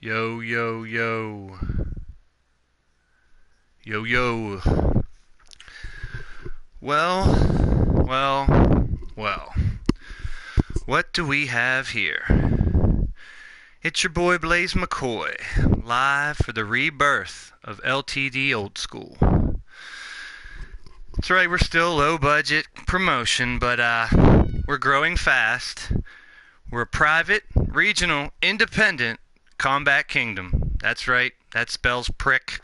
Yo, yo, yo. Yo, yo. Well. What do we have here? It's your boy Blaise McCoy, live for the rebirth of Ltd Old School. That's right, we're still low budget promotion, but we're growing fast. We're a private, regional, independent combat kingdom. That's right, that spells prick.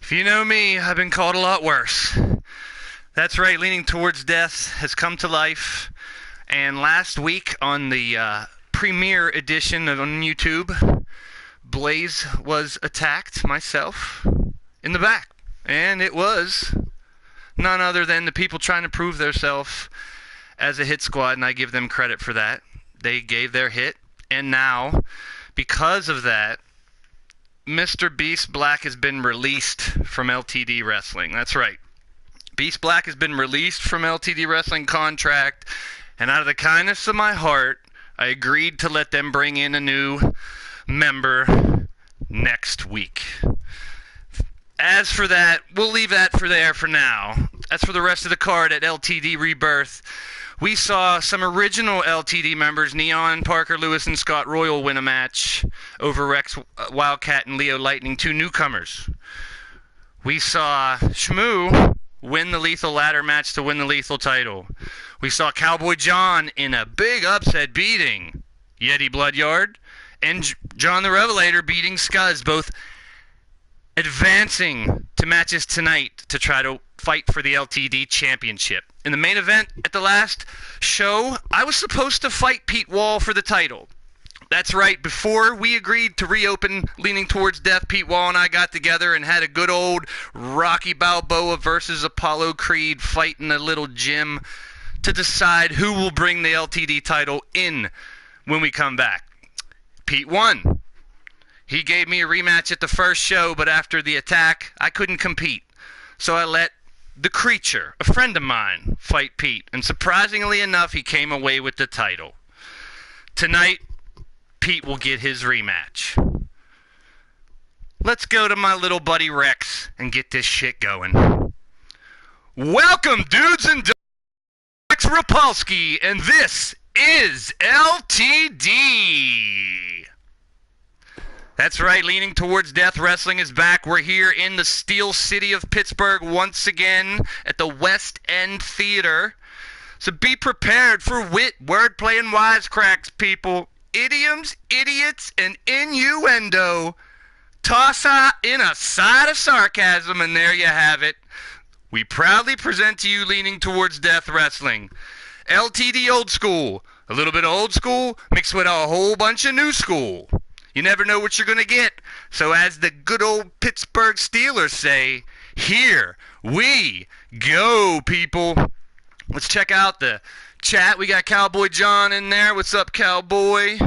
If you know me, I've been called a lot worse. That's right, Leaning Towards Death has come to life. And last week on the premiere edition on YouTube, Blaise was attacked, myself, in the back. And it was none other than the people trying to prove themselves as a hit squad, and I give them credit for that. They gave their hit, and now, because of that, Mr. Beast Black has been released from LTD Wrestling. That's right. Beast Black has been released from LTD Wrestling contract, and out of the kindness of my heart, I agreed to let them bring in a new member next week. As for that, we'll leave that for there for now. As for the rest of the card at LTD Rebirth, we saw some original LTD members, Neon, Parker Lewis, and Scott Royal, win a match over Rex Wildcat and Leo Lightning, two newcomers. We saw Shmoo win the Lethal Ladder match to win the Lethal title. We saw Cowboy John in a big upset beating Yeti Bloodyard, and John the Revelator beating Scuzz, both advancing to matches tonight to try to fight for the LTD Championship. In the main event at the last show, I was supposed to fight Pete Wall for the title. That's right, before we agreed to reopen Leaning Towards Death, Pete Wall and I got together and had a good old Rocky Balboa versus Apollo Creed fight in a little gym to decide who will bring the LTD title in when we come back. Pete won. He gave me a rematch at the first show, but after the attack, I couldn't compete. So I let the Creature, a friend of mine, fight Pete, and surprisingly enough, he came away with the title. Tonight, Pete will get his rematch. Let's go to my little buddy Rex and get this shit going. Welcome, dudes and dogs. Rex Repulsky, and this is LTD. That's right, Leaning Towards Death Wrestling is back. We're here in the Steel City of Pittsburgh once again at the West End Theater. So be prepared for wit, wordplay, and wisecracks, people. Idioms, idiots, and innuendo. Toss in a side of sarcasm, and there you have it. We proudly present to you Leaning Towards Death Wrestling. LTD Old School. A little bit of old school mixed with a whole bunch of new school. You never know what you're going to get. So as the good old Pittsburgh Steelers say, here we go, people. Let's check out the chat. We got Cowboy John in there. What's up, Cowboy?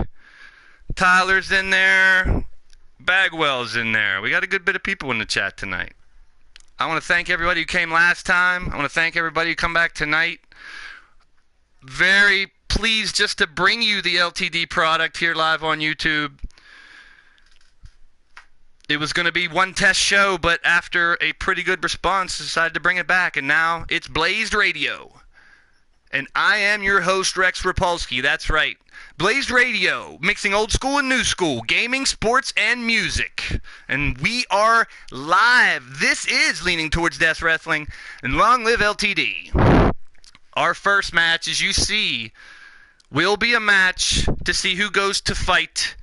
Tyler's in there. Bagwell's in there. We got a good bit of people in the chat tonight. I want to thank everybody who came last time. I want to thank everybody who come back tonight. Very pleased just to bring you the LTD product here live on YouTube. It was going to be one test show, but after a pretty good response, decided to bring it back, and now it's Blaised Radio. And I am your host, Rex Repulsky. That's right. Blaised Radio, mixing old school and new school, gaming, sports, and music. And we are live. This is Leaning Towards Death Wrestling, and long live LTD. Our first match, as you see, will be a match to see who goes to fight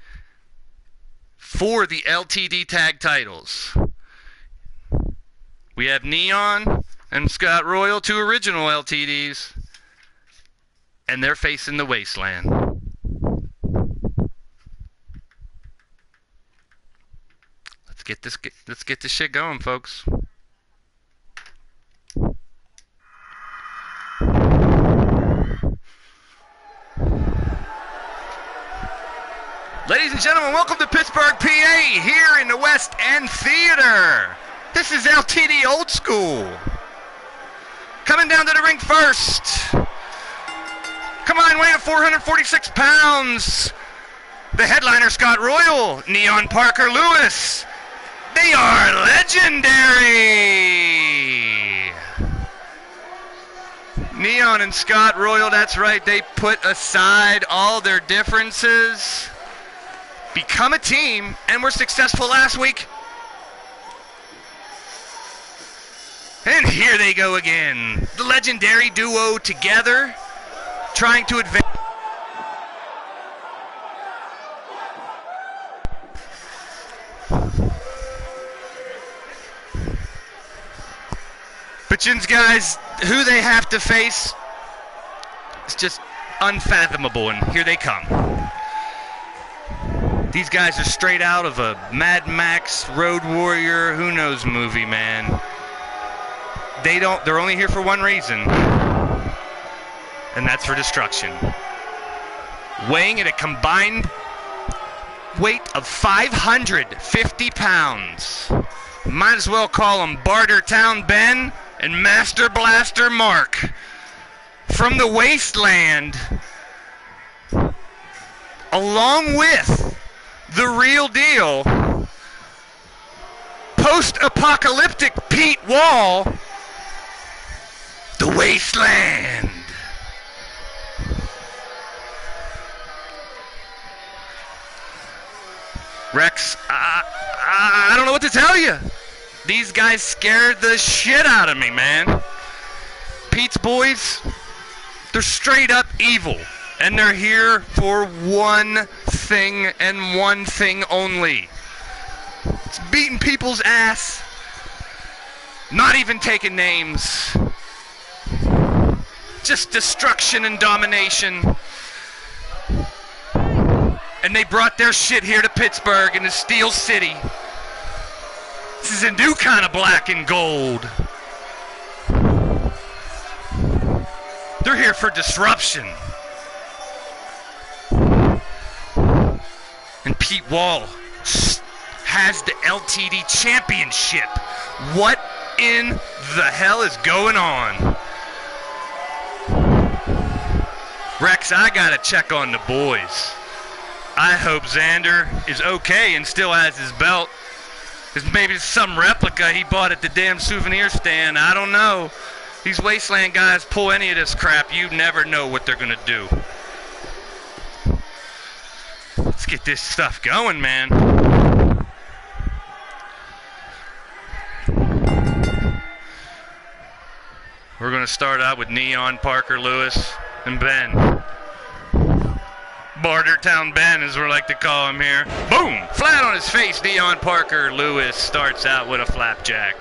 for the LTD tag titles. We have Neon and Scott Royal, two original LTDs, and they're facing the wasteland. Let's get this shit going, folks. Ladies and gentlemen, welcome to Pittsburgh, PA, here in the West End Theater. This is LTD Old School. Coming down to the ring first. Come on, weighing 446 pounds. The headliner, Scott Royal, Neon Parker Lewis. They are legendary. Neon and Scott Royal, that's right. They put aside all their differences, become a team, and were successful last week. And here they go again. The legendary duo together, trying to advance. But guys, who they have to face is just unfathomable, and here they come. These guys are straight out of a Mad Max, Road Warrior, who knows movie, man. They're only here for one reason, and that's for destruction. Weighing at a combined weight of 550 pounds. Might as well call them Bartertown Ben and Master Blaster Mark. From the wasteland, along with the real deal, post-apocalyptic Pete Wall, the wasteland. Rex, I don't know what to tell you. These guys scared the shit out of me, man. Pete's boys, they're straight up evil. And they're here for one thing and one thing only. It's beating people's ass. Not even taking names. Just destruction and domination. And they brought their shit here to Pittsburgh in the Steel City. This is a new kind of black and gold. They're here for disruption. And Pete Wall has the LTD championship. What in the hell is going on? Rex, I gotta check on the boys. I hope Xander is okay and still has his belt. Because maybe it's some replica he bought at the damn souvenir stand. I don't know. These wasteland guys pull any of this crap, you never know what they're gonna do. Let's get this stuff going, man. We're gonna start out with Neon, Parker Lewis, and Ben. Bartertown Ben, as we like to call him here. Boom! Flat on his face, Neon Parker Lewis starts out with a flapjack.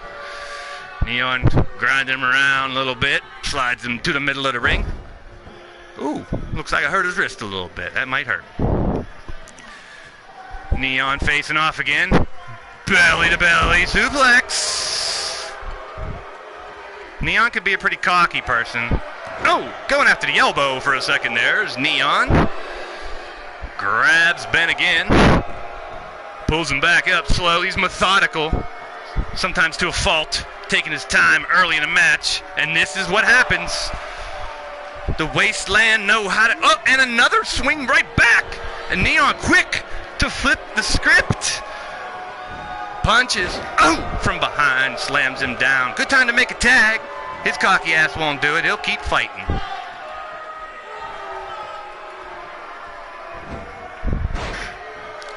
Neon grinding him around a little bit, slides him to the middle of the ring. Ooh, looks like I hurt his wrist a little bit. That might hurt. Neon facing off again. Belly to belly suplex. Neon could be a pretty cocky person. Oh, going after the elbow for a second there is Neon. Grabs Ben again. Pulls him back up slow. He's methodical. Sometimes to a fault. Taking his time early in a match. And this is what happens. The wasteland know how to... Oh, and another swing right back. And Neon quick to flip the script. Punches. Oh, from behind. Slams him down. Good time to make a tag. His cocky ass won't do it. He'll keep fighting.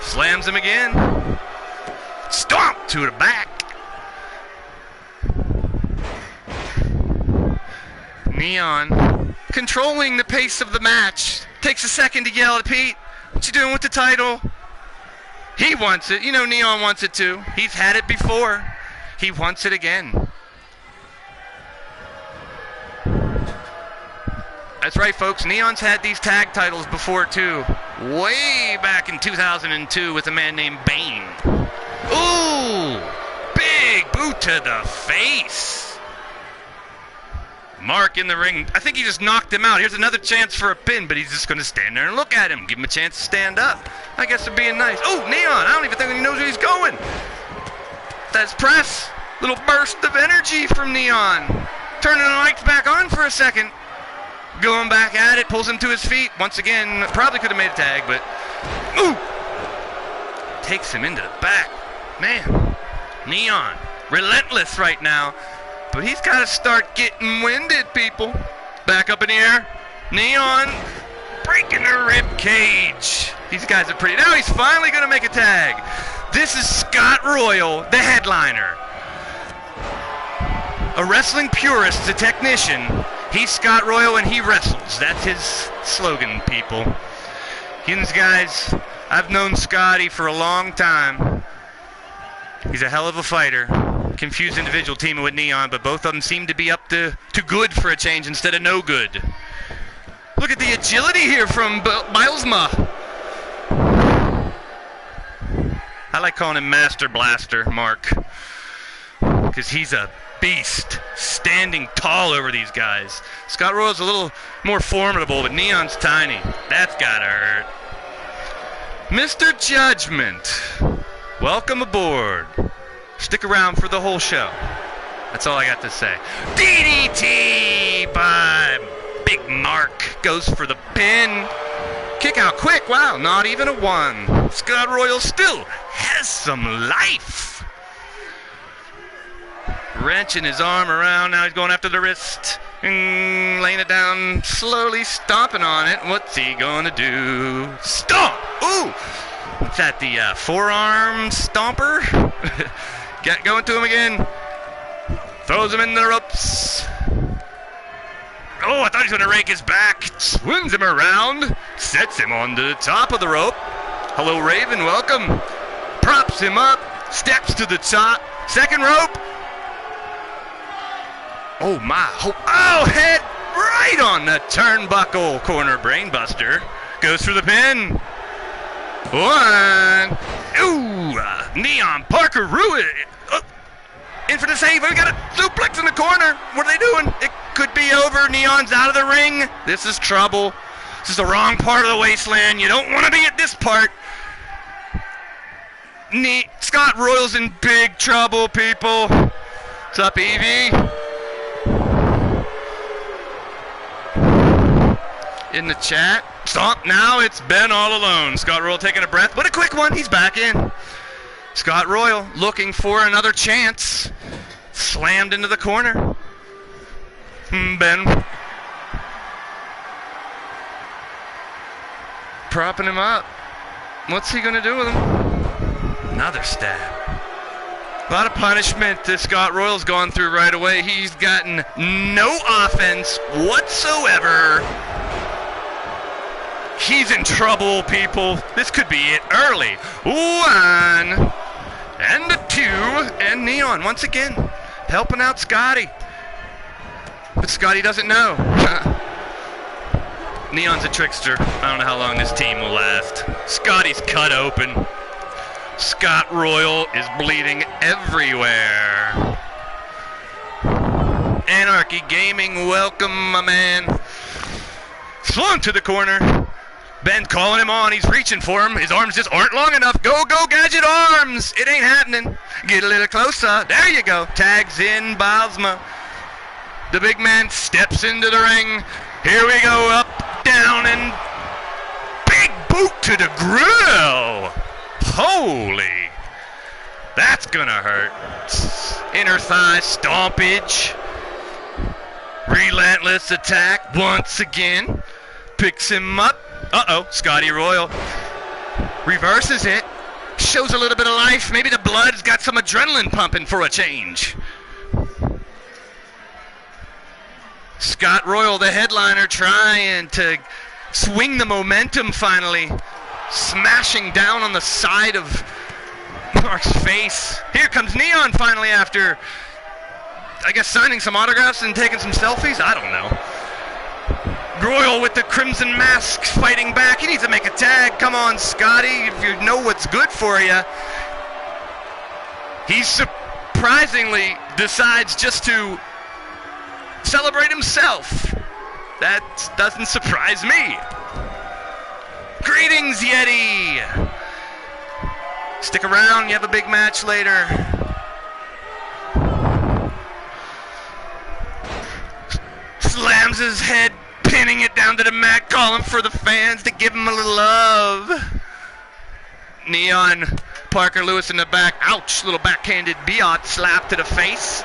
Slams him again. Stomp to the back. Neon controlling the pace of the match. Takes a second to yell at Pete. What you doing with the title? He wants it. You know Neon wants it too. He's had it before. He wants it again. That's right, folks. Neon's had these tag titles before, too. Way back in 2002 with a man named Bane. Ooh! Big boot to the face. Mark in the ring. I think he just knocked him out. Here's another chance for a pin, but he's just going to stand there and look at him. Give him a chance to stand up. I guess they're being nice. Oh, Neon. I don't even think he knows where he's going. That's press. Little burst of energy from Neon. Turning the lights back on for a second. Going back at it, pulls him to his feet. Once again, probably could have made a tag, but... Ooh! takes him into the back. Man, Neon, relentless right now. But he's got to start getting winded, people. Back up in the air. Neon breaking the rib cage. These guys are pretty. Now he's finally going to make a tag. This is Scott Royal, the headliner. A wrestling purist, a technician. He's Scott Royal and he wrestles. That's his slogan, people. These guys, I've known Scotty for a long time. He's a hell of a fighter. Confused individual teaming with Neon, but both of them seem to be up to good for a change instead of no good. Look at the agility here from Bilesma. I like calling him Master Blaster, Mark, because he's a beast, standing tall over these guys. Scott Royal's a little more formidable, but Neon's tiny. That's gotta hurt. Mr. Judgment, welcome aboard. Stick around for the whole show. That's all I got to say. DDT by Big Mark goes for the pin. Kick out quick. Wow, not even a one. Scott Royal still has some life. Wrenching his arm around. Now he's going after the wrist. Laying it down, slowly stomping on it. What's he going to do? Stomp! Ooh! What's that, the forearm stomper? Going to him again. Throws him in the ropes. Oh, I thought he was going to rake his back. Swings him around. Sets him on the top of the rope. Hello, Raven. Welcome. Props him up. Steps to the top. Second rope. Oh, my. Oh, head right on the turnbuckle. Corner brainbuster. Goes for the pin. One. Ooh. Neon Parker Ruin. In for the save. We got a suplex in the corner. What are they doing? It could be over. Neon's out of the ring. This is trouble. This is the wrong part of the wasteland. You don't want to be at this part. Scott Royal's in big trouble, people. What's up, Evie? In the chat. Stomp. Now it's Ben all alone. Scott Royal taking a breath, but a quick one. He's back in. Scott Royal looking for another chance. Slammed into the corner. Ben propping him up. What's he going to do with him? Another stab. A lot of punishment that Scott Royal's gone through right away. He's gotten no offense whatsoever. He's in trouble, people. This could be it early. One and a two, and Neon once again helping out Scotty. But Scotty doesn't know. Neon's a trickster. I don't know how long this team will last. Scotty's cut open. Scott Royal is bleeding everywhere. Anarchy Gaming, welcome, my man. Flung to the corner. Ben calling him on. He's reaching for him. His arms just aren't long enough. Go, go, Gadget arms. It ain't happening. Get a little closer. There you go. Tags in Bilesma. The big man steps into the ring. Here we go. Up, down, and big boot to the grill. Holy. That's gonna hurt. Inner thigh stompage. Relentless attack once again. Picks him up. Uh-oh, Scotty Royal reverses it. Shows a little bit of life. Maybe the blood's got some adrenaline pumping for a change. Scott Royal, the headliner, trying to swing the momentum finally. Smashing down on the side of Mark's face. Here comes Neon finally after, I guess, signing some autographs and taking some selfies. I don't know. Royal with the crimson mask fighting back. He needs to make a tag. Come on, Scotty, if you know what's good for you. He surprisingly decides just to celebrate himself. That doesn't surprise me. Greetings, Yeti. Stick around. You have a big match later. Slams his head, pinning it down to the mat, calling for the fans to give him a little love. Neon Parker Lewis in the back. Ouch, little backhanded biatch slap to the face.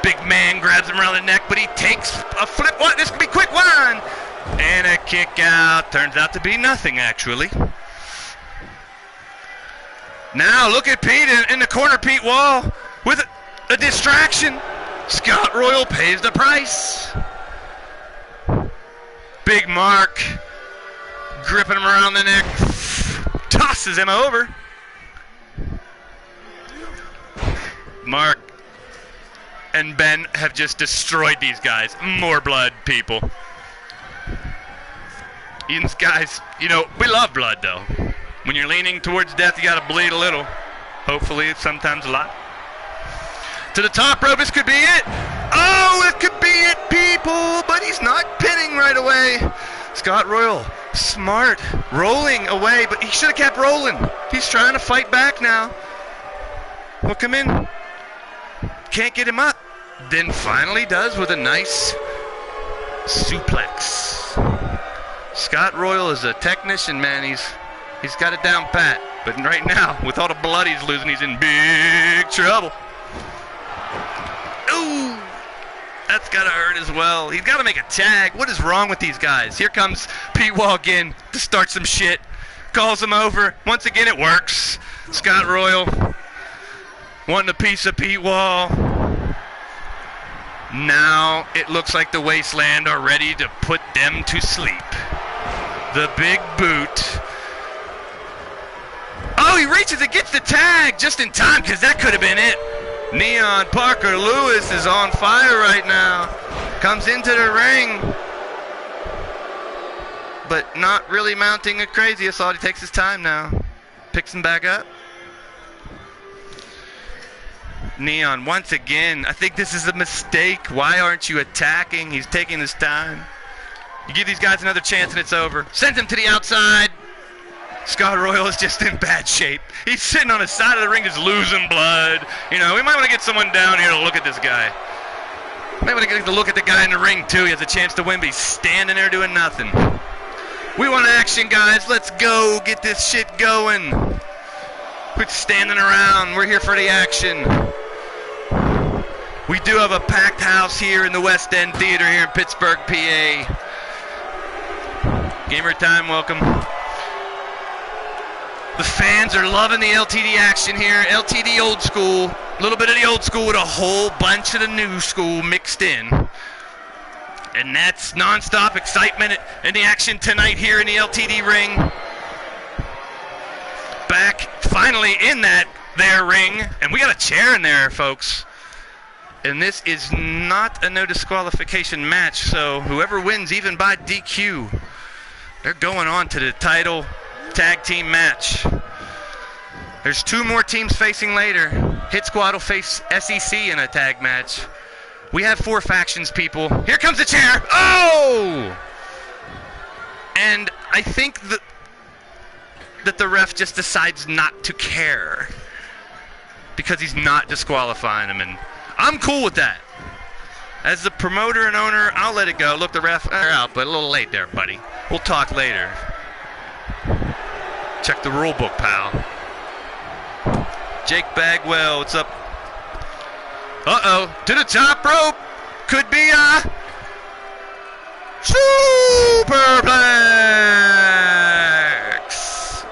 Big man grabs him around the neck, but he takes a flip. What? This could be quick one. And a kick out. Turns out to be nothing, actually. Now look at Pete in the corner. Pete Wall with a distraction. Scott Royal pays the price. Big Mark gripping him around the neck. Tosses him over. Mark and Ben have just destroyed these guys. More blood, people. These guys, you know, we love blood, though. When you're leaning towards death, you gotta bleed a little. Hopefully, sometimes a lot. To the top rope, this could be it. Oh, it could be it, people. But he's not pinning right away. Scott Royal, smart, rolling away, but he should have kept rolling. He's trying to fight back now. Hook him in. Can't get him up. Then finally does with a nice suplex. Scott Royal is a technician, man. He's got it down pat. But right now, with all the blood he's losing, he's in big trouble. Ooh, that's gotta hurt as well. He's gotta make a tag. What is wrong with these guys? Here comes Pete Wall again to start some shit. Calls him over. Once again, it works. Scott Royal wanting a piece of Pete Wall. Now it looks like the Wasteland are ready to put them to sleep. The big boot. Oh, he reaches and gets the tag just in time, because that could have been it. Neon Parker Lewis is on fire right now. Comes into the ring, but not really mounting a crazy assault. He takes his time now. Picks him back up. Neon, once again, I think this is a mistake. Why aren't you attacking? He's taking his time. You give these guys another chance and it's over. Sends him to the outside. Scott Royal is just in bad shape. He's sitting on the side of the ring just losing blood. You know, we might want to get someone down here to look at this guy. Might want to get to look at the guy in the ring too. He has a chance to win, but he's standing there doing nothing. We want action, guys. Let's go. Get this shit going. Quit standing around. We're here for the action. We do have a packed house here in the West End Theater here in Pittsburgh, PA. Gamer time, welcome. The fans are loving the LTD action here. LTD Old School. A little bit of the old school with a whole bunch of the new school mixed in. And that's non-stop excitement in the action tonight here in the LTD ring. Back finally in that there ring. And we got a chair in there, folks. And this is not a no disqualification match. So whoever wins, even by DQ, they're going on to the title tag team match. There's two more teams facing later. Hit Squad will face SEC in a tag match. We have 4 factions, people. Here comes the chair. Oh! And I think that the ref just decides not to care because he's not disqualifying him, and I'm cool with that. As the promoter and owner, I'll let it go. Look, the ref, they're out, but a little late there, buddy. We'll talk later. Check the rule book, pal. Jake Bagwell, what's up? Uh-oh, to the top rope. Could be a superplex.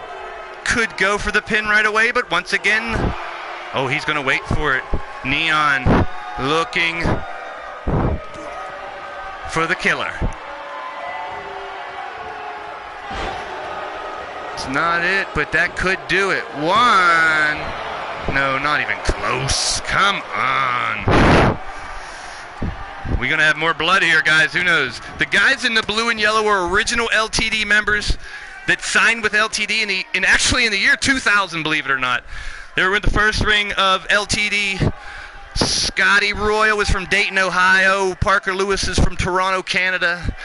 Could go for the pin right away, but once again, oh, he's going to wait for it. Neon looking for the killer. It's not it, but that could do it. 1. No, not even close. Come on. We're going to have more blood here, guys. Who knows? The guys in the blue and yellow were original LTD members that signed with LTD actually in the year 2000, believe it or not. They were in the first ring of LTD. Scotty Royal was from Dayton, Ohio. Parker Lewis is from Toronto, Canada.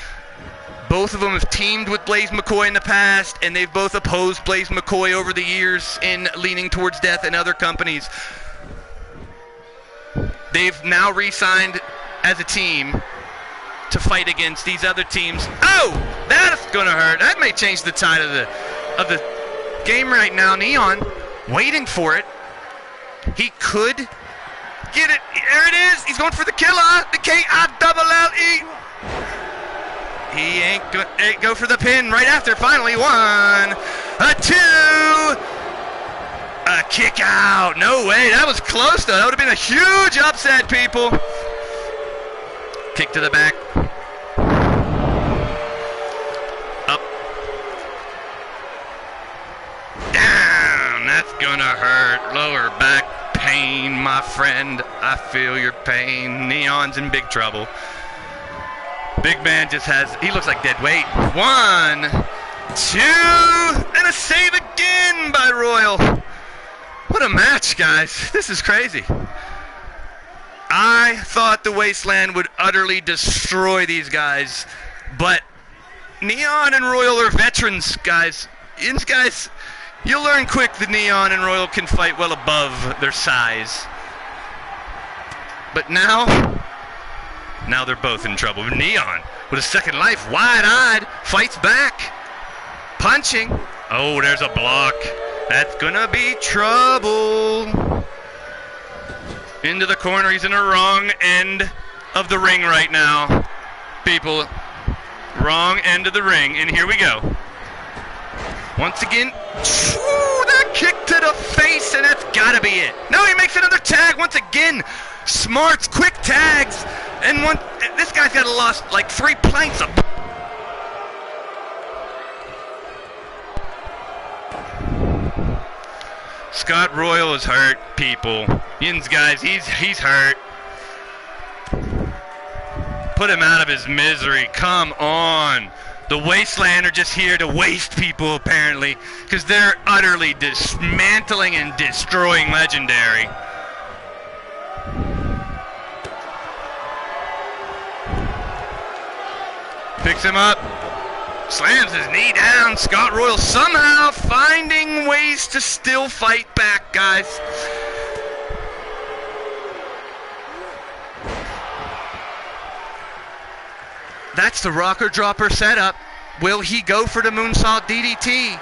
Both of them have teamed with Blaise McCoy in the past, and they've both opposed Blaise McCoy over the years in Leaning Towards Death and other companies. They've now re-signed as a team to fight against these other teams. Oh, that's gonna hurt. That may change the tide of the game right now. Neon waiting for it. He could get it. There it is. He's going for the killer. The K-I-double-L-E. He ain't go for the pin right after. Finally, 1, a 2, a kick out. No way. That was close, though. That would have been a huge upset, people. Kick to the back. Up. Down. That's gonna hurt. Lower back pain, my friend. I feel your pain. Neon's in big trouble. Big man just he looks like dead weight. 1, 2, and a save again by Royal. What a match, guys. This is crazy. I thought the Wasteland would utterly destroy these guys, but Neon and Royal are veterans, guys. Guys, you'll learn quick that Neon and Royal can fight well above their size. But now they're both in trouble. Neon, with a second life, wide-eyed, fights back. Punching. Oh, there's a block. That's gonna be trouble. Into the corner. He's in the wrong end of the ring right now. People, wrong end of the ring. And here we go. Once again, that kick to the face, and that's gotta be it. No, he makes another tag once again. Smarts, quick tags, and this guy's got lost like 3 planks of. Scott Royal is hurt, people. Yins, guys, he's hurt. Put him out of his misery. Come on. The Wasteland are just here to waste people, apparently, because they're utterly dismantling and destroying Legendary. Picks him up, slams his knee down. Scott Royal somehow finding ways to still fight back, guys. That's the rocker dropper setup. Will he go for the moonsault DDT?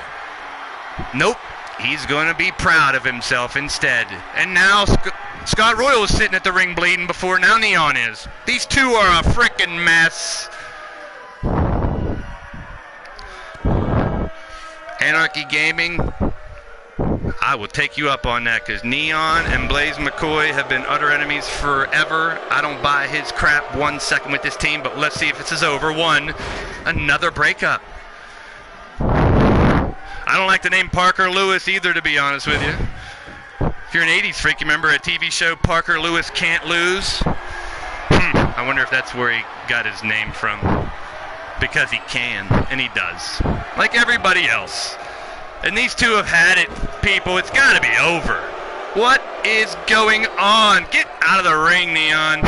Nope. He's going to be proud of himself instead. And now Scott Royal was sitting at the ring bleeding before. Now Neon is. These two are a frickin' mess. Anarchy Gaming, I will take you up on that, because Neon and Blaise McCoy have been utter enemies forever. I don't buy his crap 1 second with this team, but let's see if this is over. Another breakup. I don't like the name Parker Lewis either, to be honest with you. If you're an 80s freak, you remember a TV show, Parker Lewis Can't Lose? I wonder if that's where he got his name from. Because he can, and he does. Like everybody else. And these two have had it, people. It's got to be over. What is going on? Get out of the ring, Neon.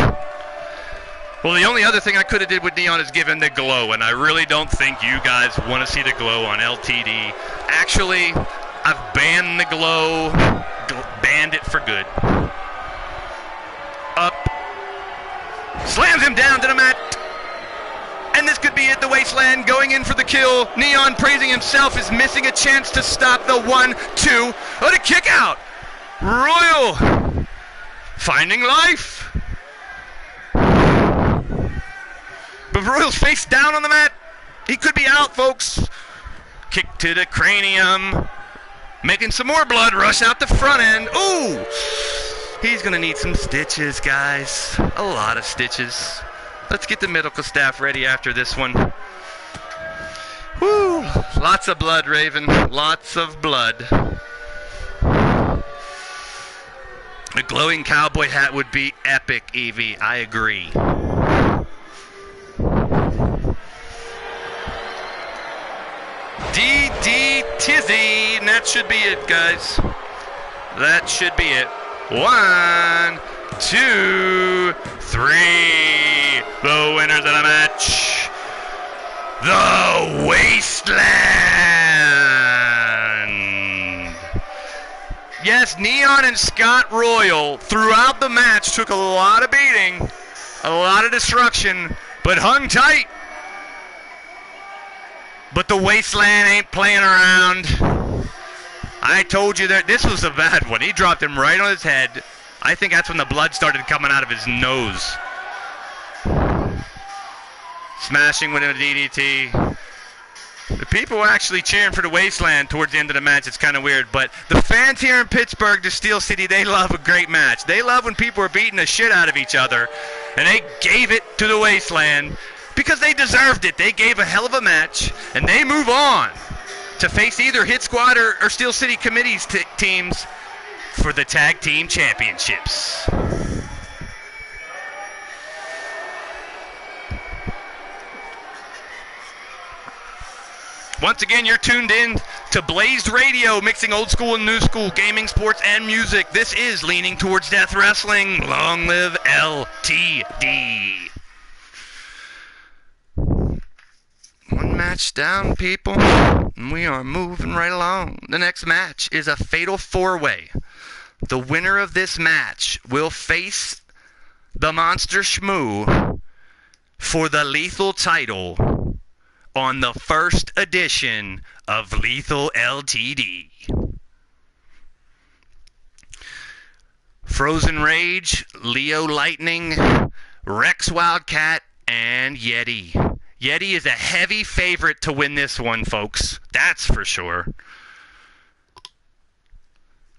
Well, the only other thing I could have did with Neon is give him the glow, and I really don't think you guys want to see the glow on LTD. Actually, I've banned the glow. Banned it for good. Up. Slams him down to the mat. And this could be it, the Wasteland going in for the kill. Neon praising himself is missing a chance to stop the 1, 2. Oh, the kick out. Royal finding life. But Royal's face down on the mat. He could be out, folks. Kick to the cranium. Making some more blood rush out the front end. Ooh. He's going to need some stitches, guys. A lot of stitches. Let's get the medical staff ready after this one. Woo! Lots of blood, Raven. Lots of blood. A glowing cowboy hat would be epic, Evie. I agree. DD Tizzy. And that should be it, guys. That should be it. 1, 2, 3. The winners of the match, the Wasteland. Yes, Neon and Scott Royal throughout the match took a lot of beating, a lot of destruction, but hung tight. But the Wasteland ain't playing around. I told you that this was a bad one. He dropped him right on his head. I think that's when the blood started coming out of his nose. Smashing with a DDT. The people were actually cheering for the Wasteland towards the end of the match. It's kind of weird, but the fans here in Pittsburgh, the Steel City, they love a great match. They love when people are beating the shit out of each other, and they gave it to the Wasteland because they deserved it. They gave a hell of a match, and they move on to face either Hit Squad or Steel City Committee's teams for the Tag Team Championships. Once again, you're tuned in to Blaised Radio, mixing old school and new school, gaming, sports, and music. This is Leaning Towards Death Wrestling. Long live LTD. One match down, people, and we are moving right along. The next match is a fatal four-way. The winner of this match will face the Monster Shmoo for the Lethal title on the first edition of Lethal Ltd. Frozen Rage, Leo Lightning, Rex Wildcat, and Yeti. Yeti is a heavy favorite to win this one, folks. That's for sure.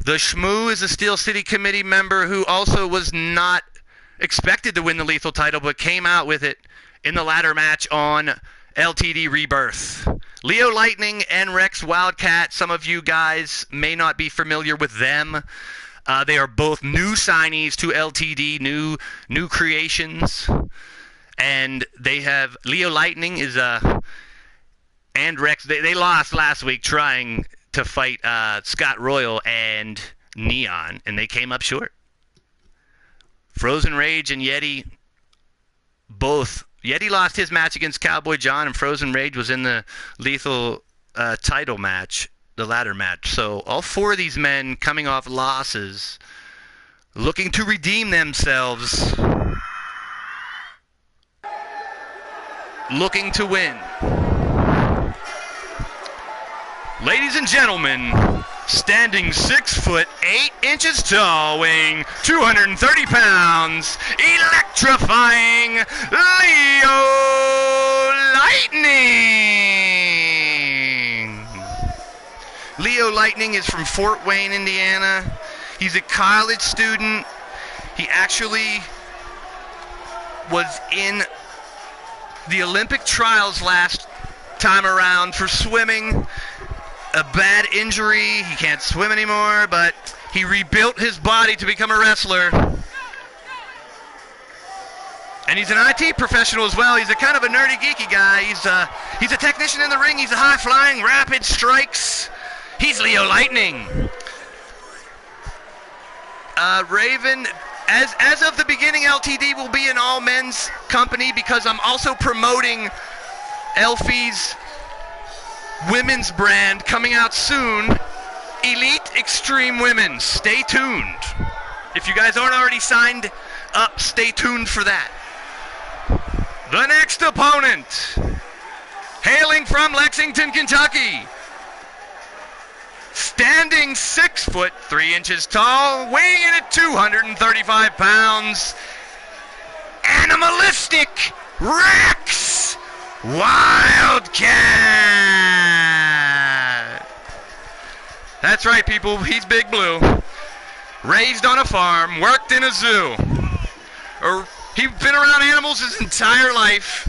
The Shmoo is a Steel City Committee member who also was not expected to win the Lethal title, but came out with it in the ladder match on LTD Rebirth. Leo Lightning and Rex Wildcat, some of you guys may not be familiar with them. They are both new signees to LTD, new creations. And they have, Leo Lightning is and Rex, they lost last week trying to fight Scott Royal and Neon, and they came up short. Frozen Rage and Yeti both. Yeti lost his match against Cowboy John, and Frozen Rage was in the Lethal title match, the ladder match. So all four of these men coming off losses, looking to redeem themselves, looking to win. Ladies and gentlemen, standing 6'8" tall, weighing 230 pounds, electrifying Leo Lightning. Leo Lightning is from Fort Wayne, Indiana. He's a college student. He actually was in the Olympic trials last time around for swimming. A bad injury, he can't swim anymore, but he rebuilt his body to become a wrestler. And he's an IT professional as well. He's a kind of a nerdy, geeky guy. He's a technician in the ring. He's a high-flying, rapid strikes. He's Leo Lightning. Raven, as of the beginning, LTD will be an all-men's company because I'm also promoting Elfie's women's brand coming out soon, Elite Extreme Women. Stay tuned. If you guys aren't already signed up, stay tuned for that. The next opponent, hailing from Lexington, Kentucky, standing 6'3" tall, weighing in at 235 pounds, animalistic Rex Wildcat. That's right, people. He's Big Blue. Raised on a farm, worked in a zoo. He's been around animals his entire life.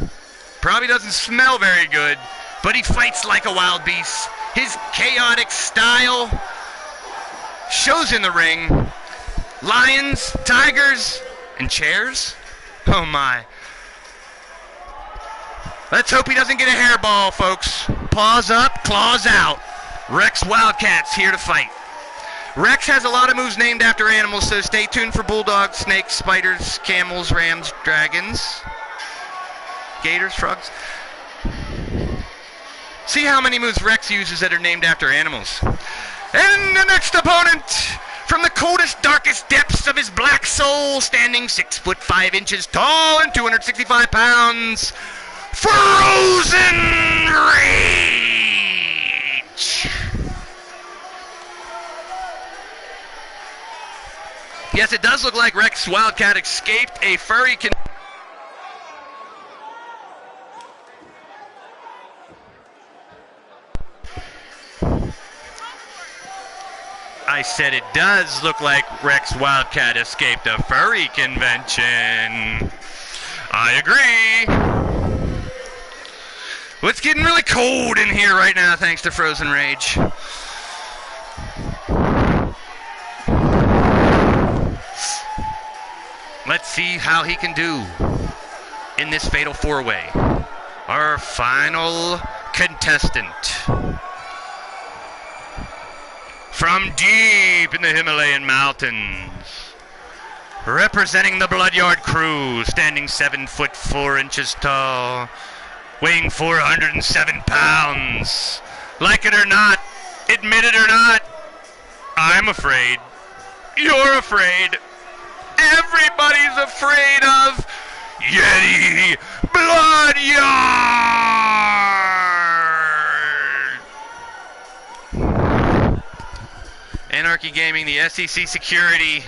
Probably doesn't smell very good, but he fights like a wild beast. His chaotic style shows in the ring. Lions, tigers, and chairs. Oh my. Let's hope he doesn't get a hairball, folks. Paws up, claws out. Rex Wildcat's here to fight. Rex has a lot of moves named after animals, so stay tuned for bulldogs, snakes, spiders, camels, rams, dragons, gators, frogs. See how many moves Rex uses that are named after animals. And the next opponent, from the coldest, darkest depths of his black soul, standing 6'5" tall and 265 pounds, Frozen Rage. Yes, it does look like Rex Wildcat escaped a furry I said it does look like Rex Wildcat escaped a furry convention. I agree. Well, it's getting really cold in here right now thanks to Frozen Rage. Let's see how he can do in this fatal four-way. Our final contestant. From deep in the Himalayan mountains, representing the Bloodyard crew, standing 7 foot 4 inches tall, weighing 407 pounds. Like it or not, admit it or not, I'm afraid. You're afraid. Everybody's afraid of Yeti Bloodyard! Anarchy Gaming, the SEC security,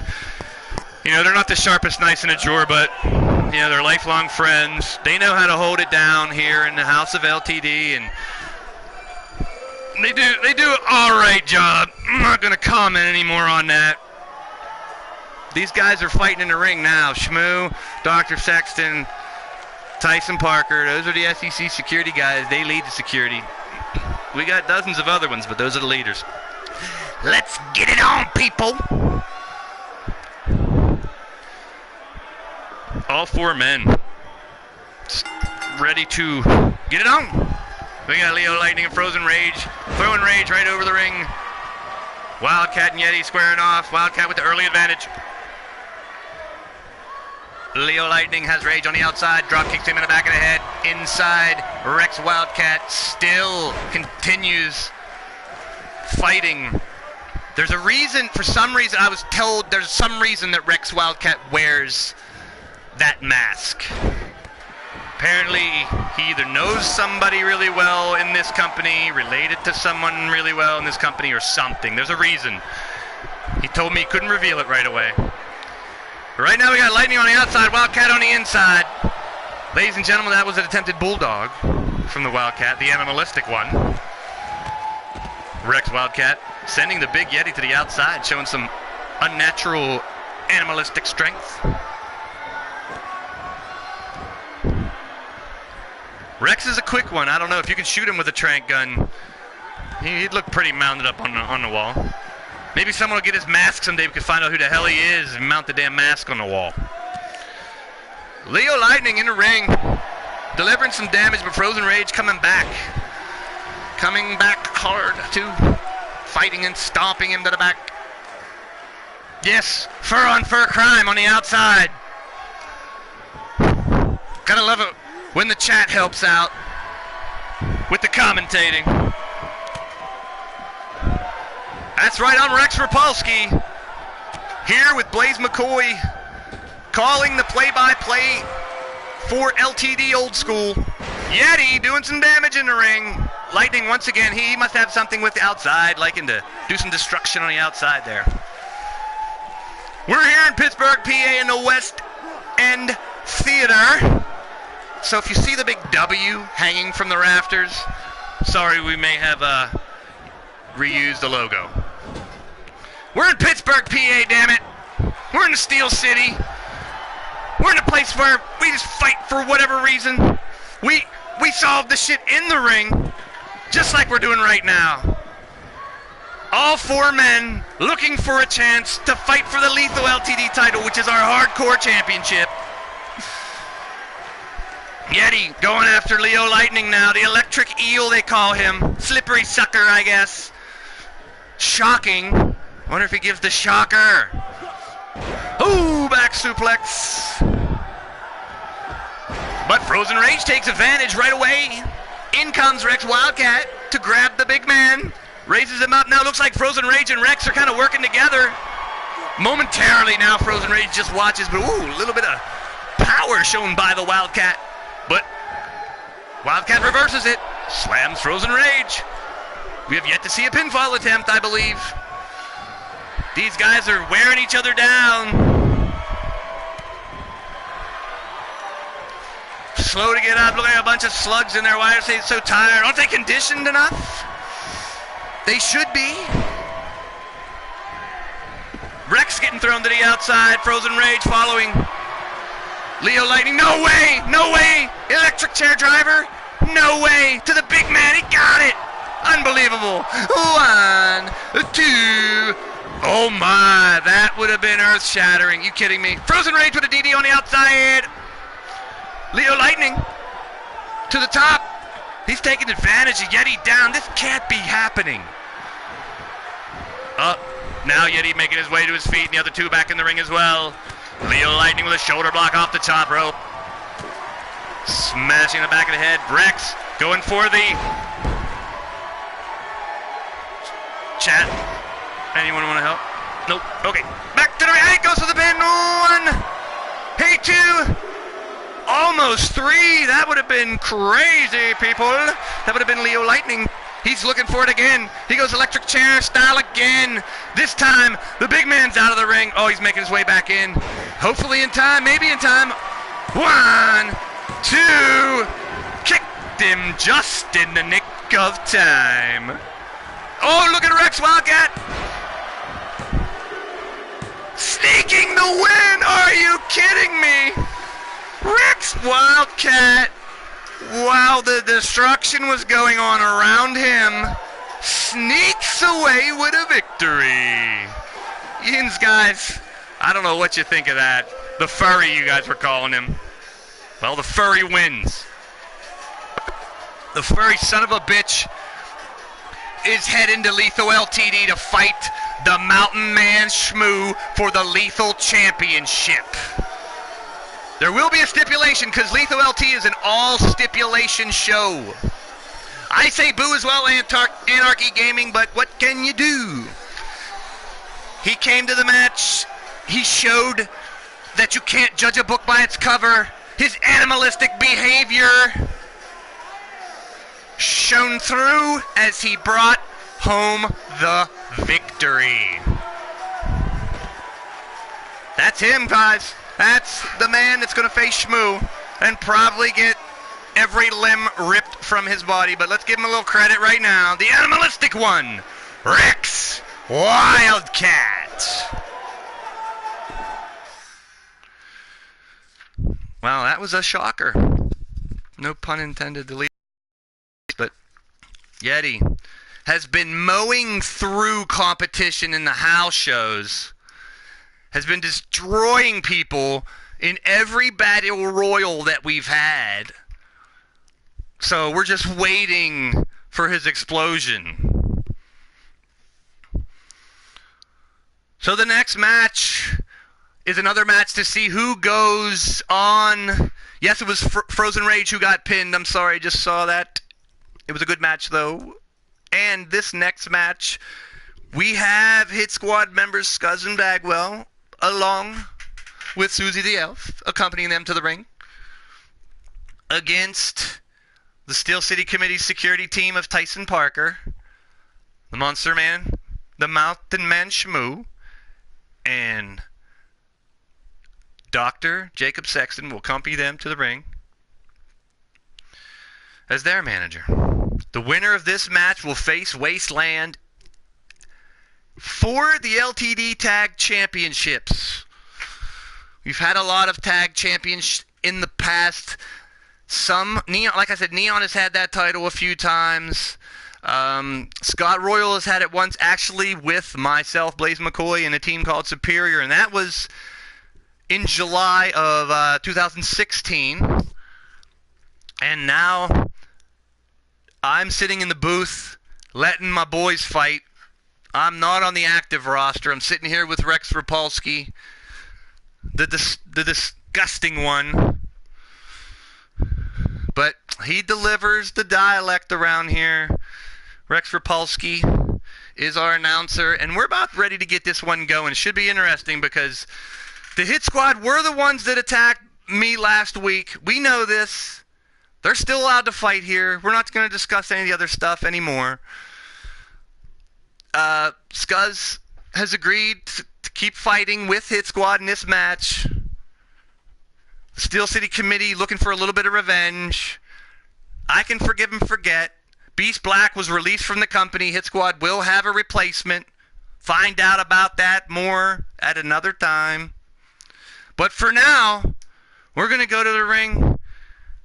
you know, they're not the sharpest knives in a drawer, but, you know, they're lifelong friends. They know how to hold it down here in the House of LTD, and they do an alright job. I'm not going to comment anymore on that. These guys are fighting in the ring now. Shmoo, Dr. Sexton, Tyson Parker, those are the SEC security guys. They lead the security. We got dozens of other ones, but those are the leaders. Let's get it on, people! All 4 men ready to get it on. We got Leo Lightning and Frozen Rage, throwing Rage right over the ring. Wildcat and Yeti squaring off. Wildcat with the early advantage. Leo Lightning has Rage on the outside, drop kicks him in the back of the head. Inside, Rex Wildcat still continues fighting. There's a reason, for some reason, I was told there's some reason that Rex Wildcat wears that mask. Apparently, he either knows somebody really well in this company, related to someone really well in this company, or something. There's a reason. He told me he couldn't reveal it right away. Right now we got Lightning on the outside, Wildcat on the inside. Ladies and gentlemen, that was an attempted bulldog from the Wildcat, the animalistic one. Rex Wildcat sending the big Yeti to the outside, showing some unnatural animalistic strength. Rex is a quick one. I don't know if you can shoot him with a trank gun. He'd look pretty mounted up on the wall. Maybe someone will get his mask someday. We can find out who the hell he is and mount the damn mask on the wall. Leo Lightning in the ring, delivering some damage, but Frozen Rage coming back. Coming back hard, too. Fighting and stomping him to the back. Yes, fur on fur crime on the outside. Gotta love it when the chat helps out with the commentating. That's right, I'm Rex Repulsky, here with Blaise McCoy, calling the play-by-play for Ltd Old School. Yeti doing some damage in the ring. Lightning, once again, he must have something with the outside, liking to do some destruction on the outside there. We're here in Pittsburgh, PA, in the West End Theater. So if you see the big W hanging from the rafters, sorry, we may have reused the logo. We're in Pittsburgh, PA, damn it. We're in the Steel City. We're in a place where we just fight for whatever reason. We solve the shit in the ring, just like we're doing right now. All 4 men looking for a chance to fight for the Lethal LTD title, which is our hardcore championship. Yeti going after Leo Lightning now, the electric eel they call him. Slippery sucker, I guess. Shocking. Wonder if he gives the shocker. Ooh, back suplex. But Frozen Rage takes advantage right away. In comes Rex Wildcat to grab the big man. Raises him up. Now looks like Frozen Rage and Rex are kind of working together. Momentarily now Frozen Rage just watches, but ooh, a little bit of power shown by the Wildcat. But Wildcat reverses it. Slams Frozen Rage. We have yet to see a pinfall attempt, I believe. These guys are wearing each other down. Slow to get up. Look at a bunch of slugs in there. Why are they so tired? Aren't they conditioned enough? They should be. Rex getting thrown to the outside. Frozen Rage following. Leo Lightning. No way. No way. Electric chair driver. No way. To the big man. He got it. Unbelievable. 1, 2. Oh my. That would have been earth shattering. You kidding me? Frozen Rage with a DD on the outside. Leo Lightning to the top. He's taking advantage of Yeti down. This can't be happening. Now Yeti making his way to his feet, and the other two back in the ring as well. Leo Lightning with a shoulder block off the top rope. Smashing the back of the head. Rex going for the chat. Anyone want to help? Nope. Okay. Back to the ring. Hey, goes to the pin. 1. Hey, 2. Almost 3. That would have been crazy, people. That would have been Leo Lightning. He's looking for it again. He goes electric chair style again. This time, the big man's out of the ring. Oh, he's making his way back in. Hopefully in time. Maybe in time. 1, 2. Kicked him just in the nick of time. Oh, look at Rex Wildcat. Sneaking the win. Are you kidding me? Rex Wildcat, while the destruction was going on around him, sneaks away with a victory. Yins, guys, I don't know what you think of that. The furry, you guys were calling him. Well, the furry wins. The furry son of a bitch is heading to Lethal Ltd to fight the Mountain Man Shmoo for the Lethal Championship. There will be a stipulation because Lethal LT is an all-stipulation show. I say boo as well, Anarchy Gaming, but what can you do? He came to the match. He showed that you can't judge a book by its cover. His animalistic behavior shone through as he brought home the victory. That's him, guys. That's the man that's going to face Shmoo and probably get every limb ripped from his body. But let's give him a little credit right now. The animalistic one, Rex Wildcat. Well, that was a shocker. No pun intended, delete. But Yeti has been mowing through competition in the house shows. Has been destroying people in every battle royal that we've had. So we're just waiting for his explosion. So the next match is another match to see who goes on. Yes, it was Frozen Rage who got pinned. I'm sorry, I just saw that. It was a good match, though. And this next match, we have Hit Squad members Scuzz and Bagwell, along with Susie the Elf, accompanying them to the ring against the Steel City Committee security team of Tyson Parker, the Monster Man, the Mountain Man Shmoo, and Dr. Jacob Sexton will accompany them to the ring as their manager. The winner of this match will face Wasteland for the LTD Tag Championships. We've had a lot of tag champions in the past. Some, Neon, like I said, Neon has had that title a few times. Scott Royal has had it once, actually, with myself, Blaise McCoy, and a team called Superior, and that was in July of 2016. And now I'm sitting in the booth letting my boys fight. I'm not on the active roster. I'm sitting here with Rex Repulsky, the disgusting one. But he delivers the dialect around here. Rex Repulsky is our announcer, and we're about ready to get this one going. It should be interesting because the Hit Squad were the ones that attacked me last week. We know this. They're still allowed to fight here. We're not going to discuss any of the other stuff anymore. Scuzz has agreed to keep fighting with Hit Squad in this match. The Steel City Committee looking for a little bit of revenge. I can forgive and forget. Beast Black was released from the company. Hit Squad will have a replacement. Find out about that more at another time. But for now, we're going to go to the ring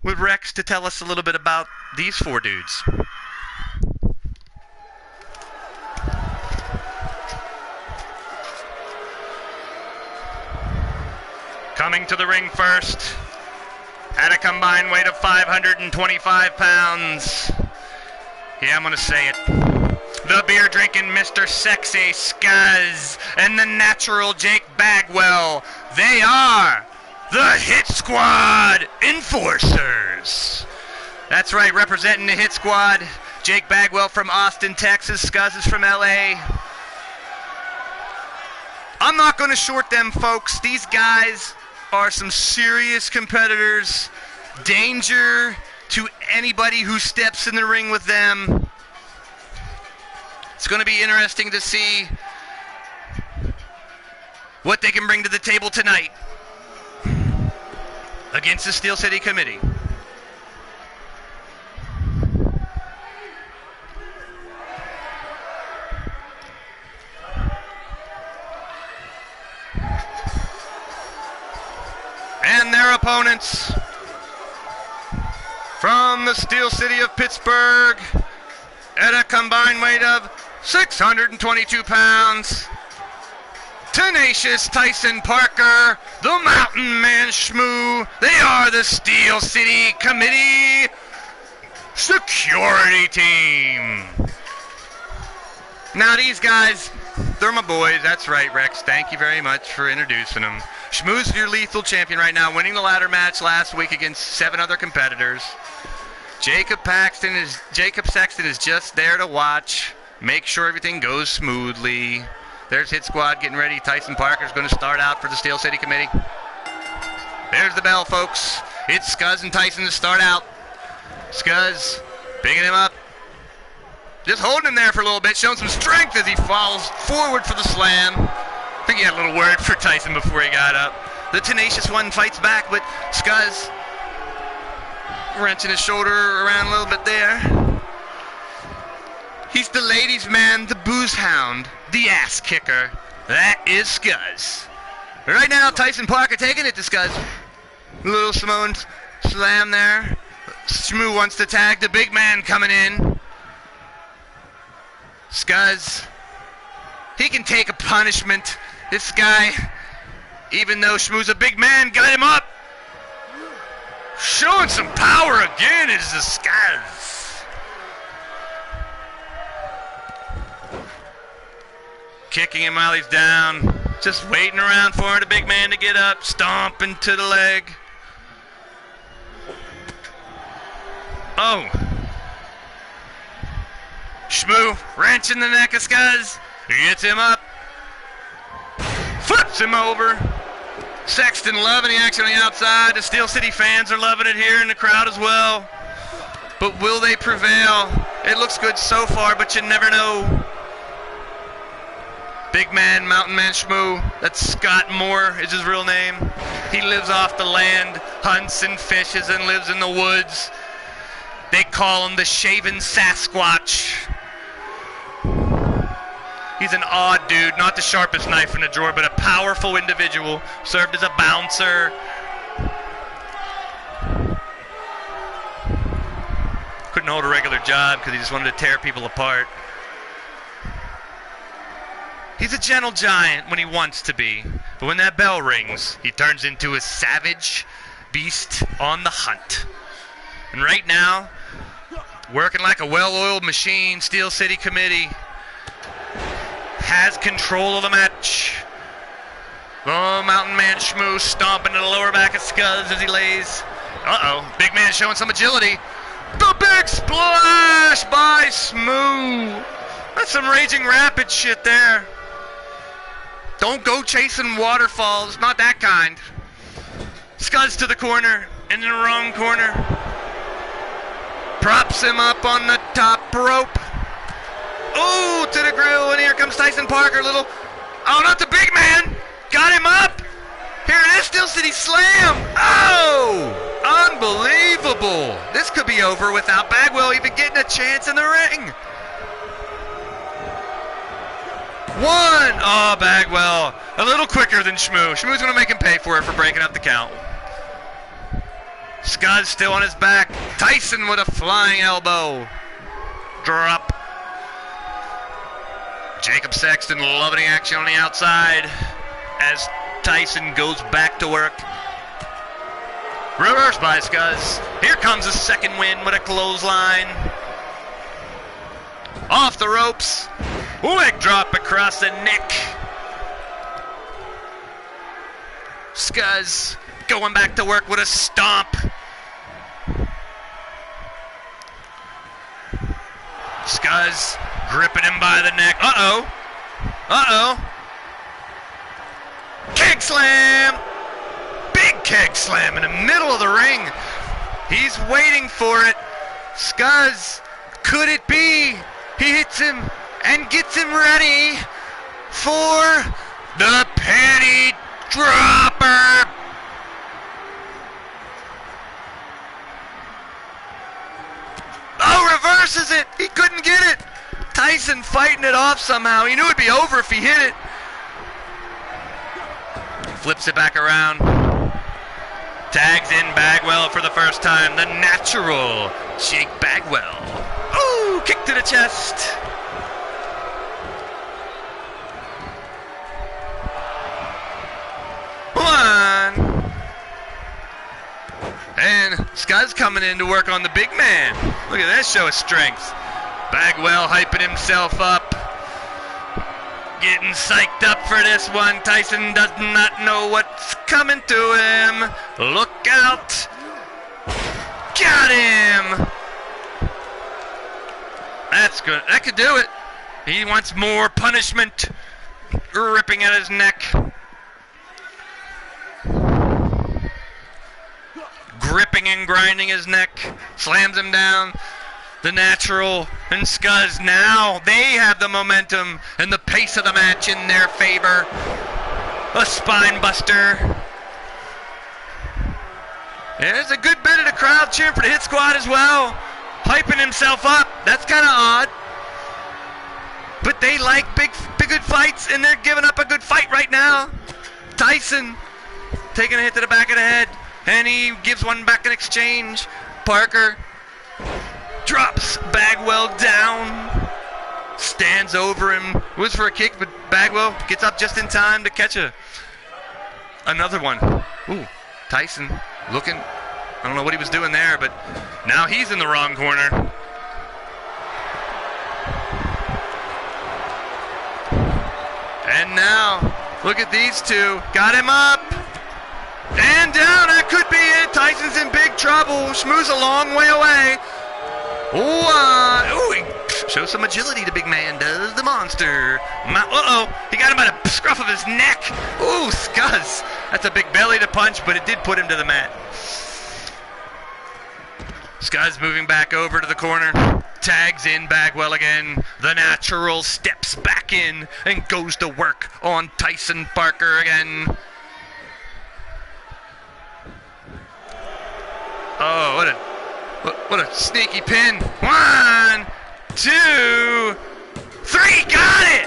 with Rex to tell us a little bit about these four dudes. Coming to the ring first, at a combined weight of 525 pounds. Yeah, I'm going to say it. The beer-drinking Mr. Sexy Scuzz and the natural Jake Bagwell. They are the Hit Squad Enforcers. That's right, representing the Hit Squad, Jake Bagwell from Austin, Texas. Scuzz is from LA. I'm not going to short them, folks. These guys are some serious competitors. Danger to anybody who steps in the ring with them. It's going to be interesting to see what they can bring to the table tonight against the Steel City Committee. And their opponents from the Steel City of Pittsburgh at a combined weight of 622 pounds. Tenacious Tyson Parker, the Mountain Man Shmoo. They are the Steel City Committee security team. Now these guys, they're my boys. That's right, Rex. Thank you very much for introducing them. Shmoo's your lethal champion right now, winning the ladder match last week against 7 other competitors. Jacob Sexton is just there to watch, make sure everything goes smoothly. There's Hit Squad getting ready. Tyson Parker's going to start out for the Steel City Committee. There's the bell, folks. It's Scuzz and Tyson to start out. Scuzz picking him up. Just holding him there for a little bit, showing some strength as he falls forward for the slam. I think he had a little word for Tyson before he got up. The Tenacious One fights back, but Scuzz wrenching his shoulder around a little bit there. He's the ladies' man, the booze hound, the ass kicker. That is Scuzz. Right now, Tyson Parker taking it to Scuzz. Little Simone slam there. Shmoo wants to tag the big man coming in. Scuzz, he can take a punishment. This guy, even though Shmoo's a big man, got him up. Showing some power again is the Scuzz. Kicking him while he's down. Just waiting around for the big man to get up. Stomping to the leg. Oh. Shmoo wrenching the neck of Scuzz. He gets him up. Flips him over. Sexton loving the action on the outside. The Steel City fans are loving it here in the crowd as well. But will they prevail? It looks good so far, but you never know. Big man, Mountain Man Shmoo. That's Scott Moore is his real name. He lives off the land, hunts and fishes, and lives in the woods. They call him the Shaven Sasquatch. He's an odd dude, not the sharpest knife in the drawer, but a powerful individual. Served as a bouncer. Couldn't hold a regular job because he just wanted to tear people apart. He's a gentle giant when he wants to be, but when that bell rings, he turns into a savage beast on the hunt. And right now, working like a well-oiled machine, Steel City Committee has control of the match. Oh, Mountain Man Shmoo stomping to the lower back of Scuzz as he lays. Uh-oh, big man showing some agility. The big splash by Shmoo. That's some Raging Rapid shit there. Don't go chasing waterfalls, not that kind. Scuzz to the corner, in the wrong corner. Props him up on the top rope. Oh, to the grill, and here comes Tyson Parker. Little Oh, not the big man. Got him up. Here it is, Steel City Slam. Oh, unbelievable. This could be over without Bagwell even getting a chance in the ring. One. Oh, Bagwell. A little quicker than Shmoo. Shmoo's going to make him pay for it for breaking up the count. Scud's still on his back. Tyson with a flying elbow. Drop. Jacob Sexton loving the action on the outside as Tyson goes back to work. Reverse by Scuzz. Here comes a second win with a clothesline. Off the ropes. Leg drop across the neck. Scuzz going back to work with a stomp. Scuzz gripping him by the neck. Uh-oh. Uh-oh. Keg slam. Big keg slam in the middle of the ring. He's waiting for it. Scuzz, could it be? He hits him and gets him ready for the penny dropper. Oh, reverses it. He couldn't get it. Tyson fighting it off somehow. He knew it'd be over if he hit it. Flips it back around. Tags in Bagwell for the first time. The natural Jake Bagwell. Ooh, kick to the chest. One. And Scud's coming in to work on the big man. Look at that show of strength. Bagwell hyping himself up. Getting psyched up for this one. Tyson does not know what's coming to him. Look out. Got him. That's good. That could do it. He wants more punishment. Ripping at his neck. Gripping and grinding his neck. Slams him down. The natural and Scuzz now, they have the momentum and the pace of the match in their favor. A spine buster. And there's a good bit of the crowd cheering for the Hit Squad as well. Hyping himself up. That's kind of odd. But they like big good fights, and they're giving up a good fight right now. Tyson taking a hit to the back of the head, and he gives one back in exchange. Parker drops Bagwell down, stands over him, was for a kick, but Bagwell gets up just in time to catch another one. Ooh, Tyson looking, I don't know what he was doing there, but now he's in the wrong corner. And now, look at these two, got him up, and down, that could be it. Tyson's in big trouble, Shmoo's a long way away. Ooh, he shows some agility, the big man does, the monster. Uh-oh, he got him by the scruff of his neck. Ooh, Scuzz. That's a big belly to punch, but it did put him to the mat. Scuzz moving back over to the corner. Tags in Bagwell again. The natural steps back in and goes to work on Tyson Parker again. Oh, what a sneaky pin. 1, 2, 3. Got it!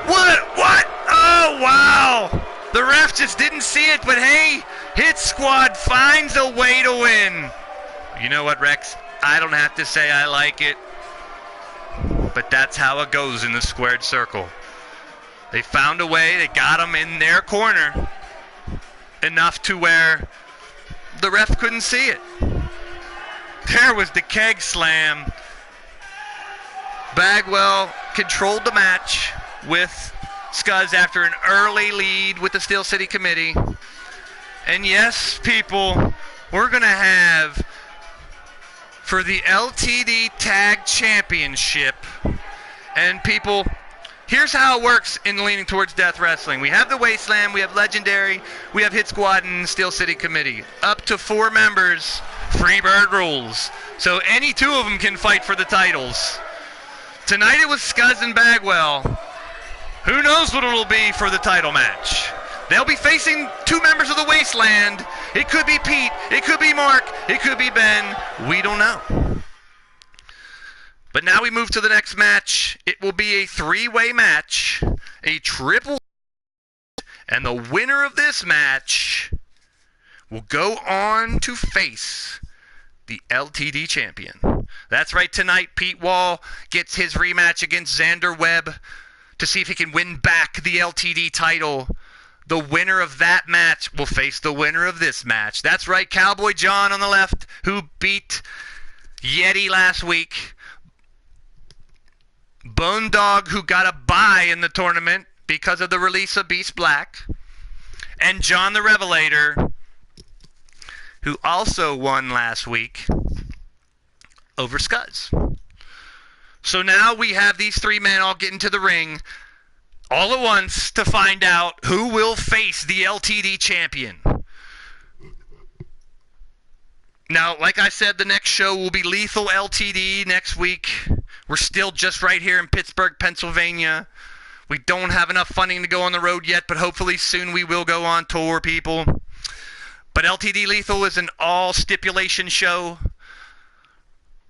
What? Oh, wow. The ref just didn't see it, but hey, Hit Squad finds a way to win. You know what, Rex? I don't have to say I like it, but that's how it goes in the squared circle. They found a way. They got him in their corner enough to where the ref couldn't see it. There was the keg slam. Bagwell controlled the match with Scuzz after an early lead with the Steel City Committee. And yes, people, we're going to have, for the LTD Tag Championship, and people, here's how it works in Leaning Towards Death Wrestling. We have the Wasteland, we have Legendary, we have Hit Squad and Steel City Committee. Up to 4 members, Freebird rules. So any 2 of them can fight for the titles. Tonight it was Scuzz and Bagwell. Who knows what it'll be for the title match? They'll be facing two members of the Wasteland. It could be Pete. It could be Mark. It could be Ben. We don't know. But now we move to the next match. It will be a three-way match, a triple, and the winner of this match will go on to face the LTD champion. That's right, tonight Pete Wall gets his rematch against Xander Webb to see if he can win back the LTD title. The winner of that match will face the winner of this match. That's right, Cowboy John on the left, who beat Yeti last week. Bone Dog, who got a bye in the tournament because of the release of Beast Black. And John the Revelator, who also won last week over Scuzz. So now we have these three men all get into the ring all at once to find out who will face the LTD champion. Now, like I said, the next show will be Lethal LTD next week. We're still just right here in Pittsburgh, Pennsylvania. We don't have enough funding to go on the road yet, but hopefully soon we will go on tour, people. But LTD Lethal is an all-stipulation show.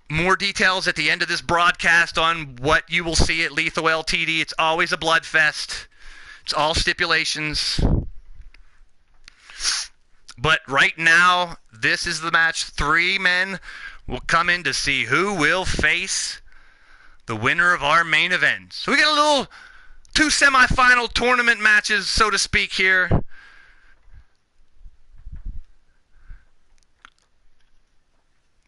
More details at the end of this broadcast on what you will see at Lethal LTD. It's always a blood fest. It's all stipulations. But right now, this is the match. Three men will come in to see who will face the winner of our main event. So we got a little two semifinal tournament matches, so to speak, here.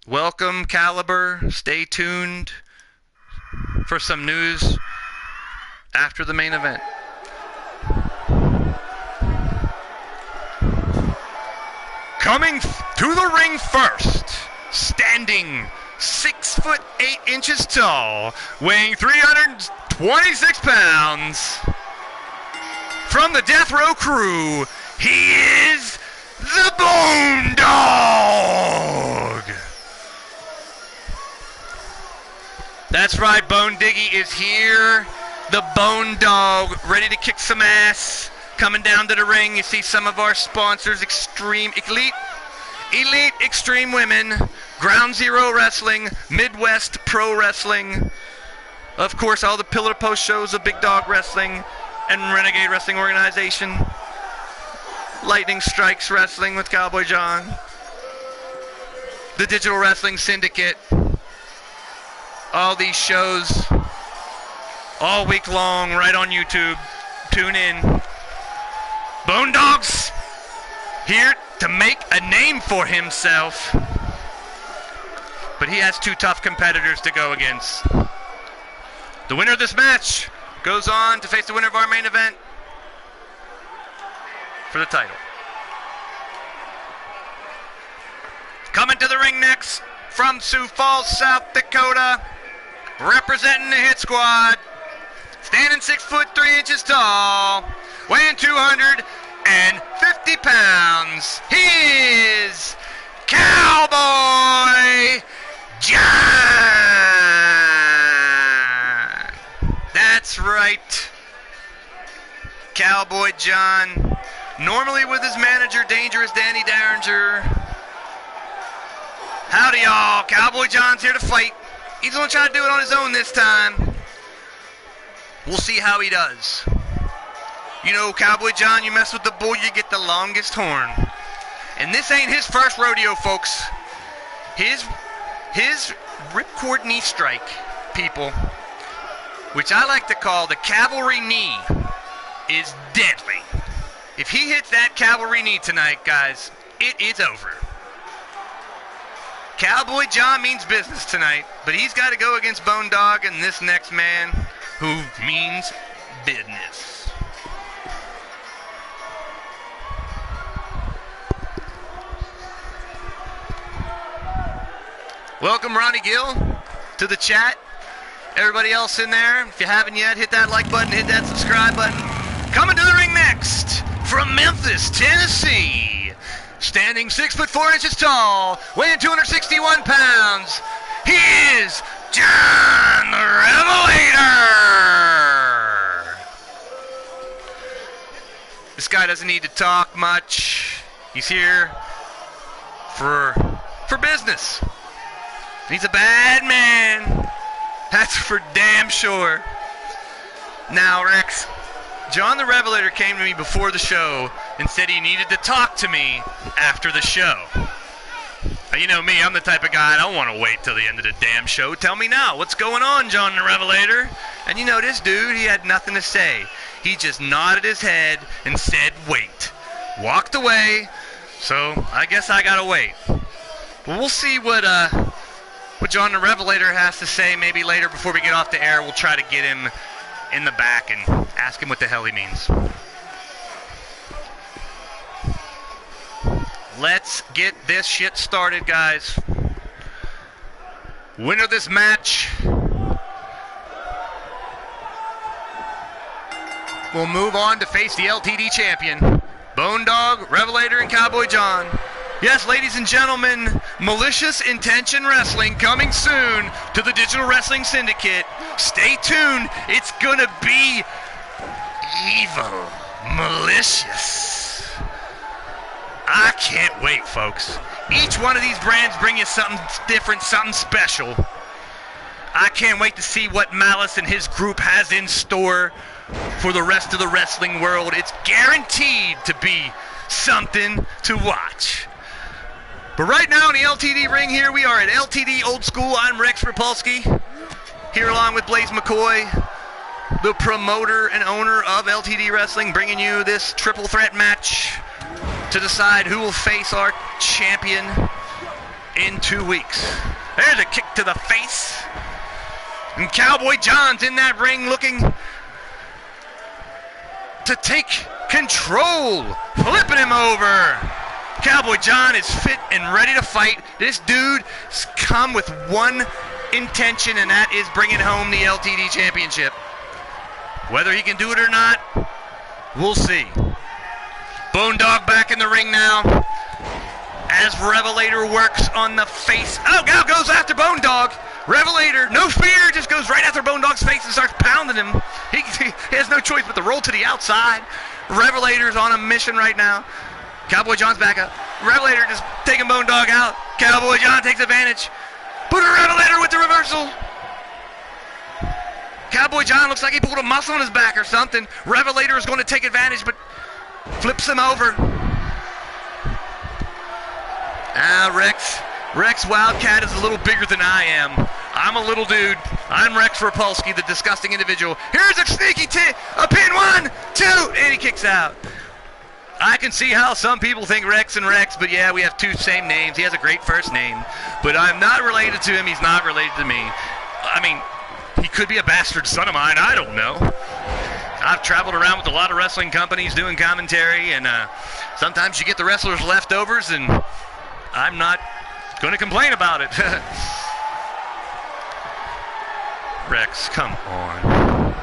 Welcome, Caliber. Stay tuned for some news after the main event. Coming to the ring first, standing 6'8" tall, weighing 326 pounds, from the Death Row Crew, he is the Bone Dog. That's right, Bone Diggy is here. The Bone Dog, ready to kick some ass. Coming down to the ring, you see some of our sponsors, Elite Extreme Women, Ground Zero Wrestling, Midwest Pro Wrestling, of course, all the Pillar Post shows of Big Dog Wrestling and Renegade Wrestling Organization, Lightning Strikes Wrestling with Cowboy John, the Digital Wrestling Syndicate, all these shows all week long right on YouTube. Tune in. Bone Dog's here to make a name for himself, but he has two tough competitors to go against. The winner of this match goes on to face the winner of our main event for the title. Coming to the ring next from Sioux Falls, South Dakota, representing the Hit Squad, standing 6'3" tall, weighing 250 pounds. He is Cowboy John. That's right, Cowboy John. Normally with his manager, Dangerous Danny Derringer. Howdy, y'all. Cowboy John's here to fight. He's going to try to do it on his own this time. We'll see how he does. You know, Cowboy John, you mess with the bull, you get the longest horn. And this ain't his first rodeo, folks. His ripcord knee strike, people, which I like to call the cavalry knee, is deadly. If he hits that cavalry knee tonight, guys, it is over. Cowboy John means business tonight, but he's got to go against Bone Dog and this next man who means business. Welcome, Ronnie Gill, to the chat. Everybody else in there, if you haven't yet, hit that like button, hit that subscribe button. Coming to the ring next, from Memphis, Tennessee, standing 6'4" tall, weighing 261 pounds, he is John the Revelator. doesn't need to talk much. He's here for business. He's a bad man. That's for damn sure. Now, Rex, John the Revelator came to me before the show and said he needed to talk to me after the show. You know me, I'm the type of guy, I don't want to wait till the end of the damn show. Tell me now, what's going on, John the Revelator? And you know, this dude, he had nothing to say. He just nodded his head and said, wait. Walked away, so I guess I gotta wait. Well, we'll see what John the Revelator has to say maybe later before we get off the air. We'll try to get him in the back and ask him what the hell he means. Let's get this shit started, guys. Winner of this match will move on to face the LTD champion, Bone Dog, Revelator, and Cowboy John. Yes, ladies and gentlemen, Malicious Intention Wrestling coming soon to the Digital Wrestling Syndicate. Stay tuned. It's gonna be evil, malicious. I can't wait, folks. Each one of these brands bring you something different, something special. I can't wait to see what Malice and his group has in store for the rest of the wrestling world. It's guaranteed to be something to watch. But right now in the LTD ring here, we are at Ltd Old School. I'm Rex Repulsky, here along with Blaise McCoy, the promoter and owner of LTD Wrestling, bringing you this triple threat match to decide who will face our champion in 2 weeks. There's a kick to the face. And Cowboy John's in that ring looking to take control, flipping him over. Cowboy John is fit and ready to fight. This dude's come with one intention, and that is bringing home the LTD championship. Whether he can do it or not, we'll see. Bone Dog back in the ring now as Revelator works on the face. Oh, now goes after Bone Dog. Revelator, no fear, just goes right after Bone Dog's face and starts pounding him. He has no choice but to roll to the outside. Revelator's on a mission right now. Cowboy John's back up. Revelator just taking Bone Dog out. Cowboy John takes advantage. Put a Revelator with the reversal. Cowboy John looks like he pulled a muscle on his back or something. Revelator is going to take advantage, but flips him over. Rex Wildcat is a little bigger than I am. I'm a little dude. I'm Rex Repulsky, the disgusting individual. Here's a sneaky a pin, 1, 2, and he kicks out. I can see how some people think Rex and Rex, but yeah, we have two same names. He has a great first name, but I'm not related to him. He's not related to me. I mean, he could be a bastard son of mine. I don't know. I've traveled around with a lot of wrestling companies doing commentary, and sometimes you get the wrestlers' leftovers, and I'm not going to complain about it. Rex, come on.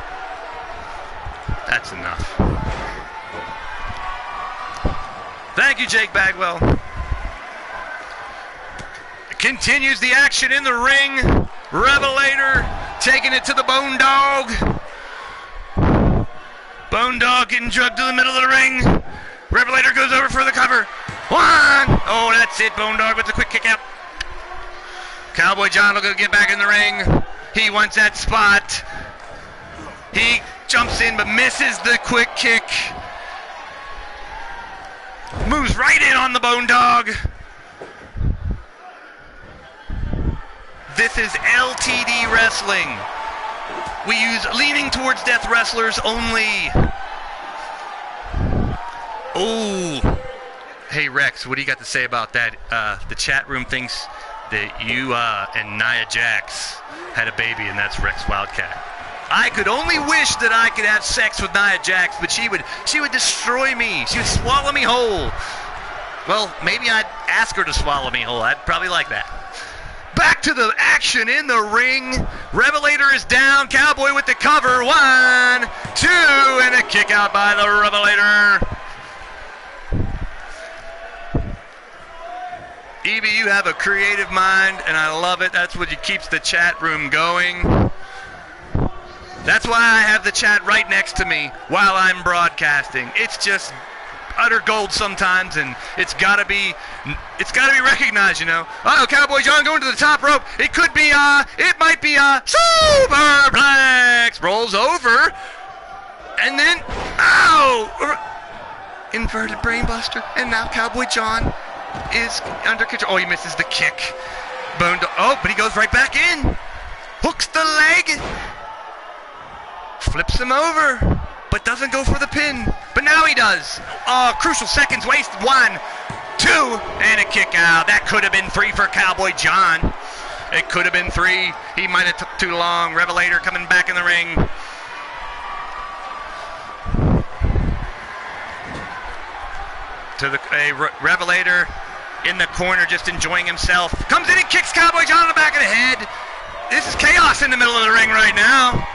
That's enough. Thank you, Jake Bagwell. Continues the action in the ring. Revelator taking it to the Bone Dog. Bone Dog getting drugged to the middle of the ring. Revelator goes over for the cover. 1. Oh, that's it. Bone Dog with the quick kick out. Cowboy John looking to get back in the ring. He wants that spot. He jumps in but misses the quick kick. Moves right in on the Bone Dog. This is LTD Wrestling. We use leaning towards death wrestlers only. Oh. Hey, Rex, what do you got to say about that? The chat room thinks that you and Nia Jax had a baby, and that's Rex Wildcat. I could only wish that I could have sex with Nia Jax, but she would destroy me. She would swallow me whole. Well, maybe I'd ask her to swallow me whole. I'd probably like that. Back to the action in the ring. Revelator is down. Cowboy with the cover. 1, 2, and a kick out by the Revelator. Evie, you have a creative mind, and I love it. That's what keeps the chat room going. That's why I have the chat right next to me while I'm broadcasting. It's just utter gold sometimes, and it's gotta be recognized, you know. Uh-oh, Cowboy John going to the top rope. It could be it might be superplex. Rolls over, and then inverted brainbuster, and now Cowboy John is under control. Oh, he misses the kick. But he goes right back in. Hooks the leg. Flips him over, but doesn't go for the pin. But now he does. Crucial seconds wasted. 1, 2, and a kick out. That could have been 3 for Cowboy John. It could have been 3. He might have took too long. Revelator coming back in the ring. Revelator in the corner, just enjoying himself. Comes in and kicks Cowboy John on the back of the head. This is chaos in the middle of the ring right now.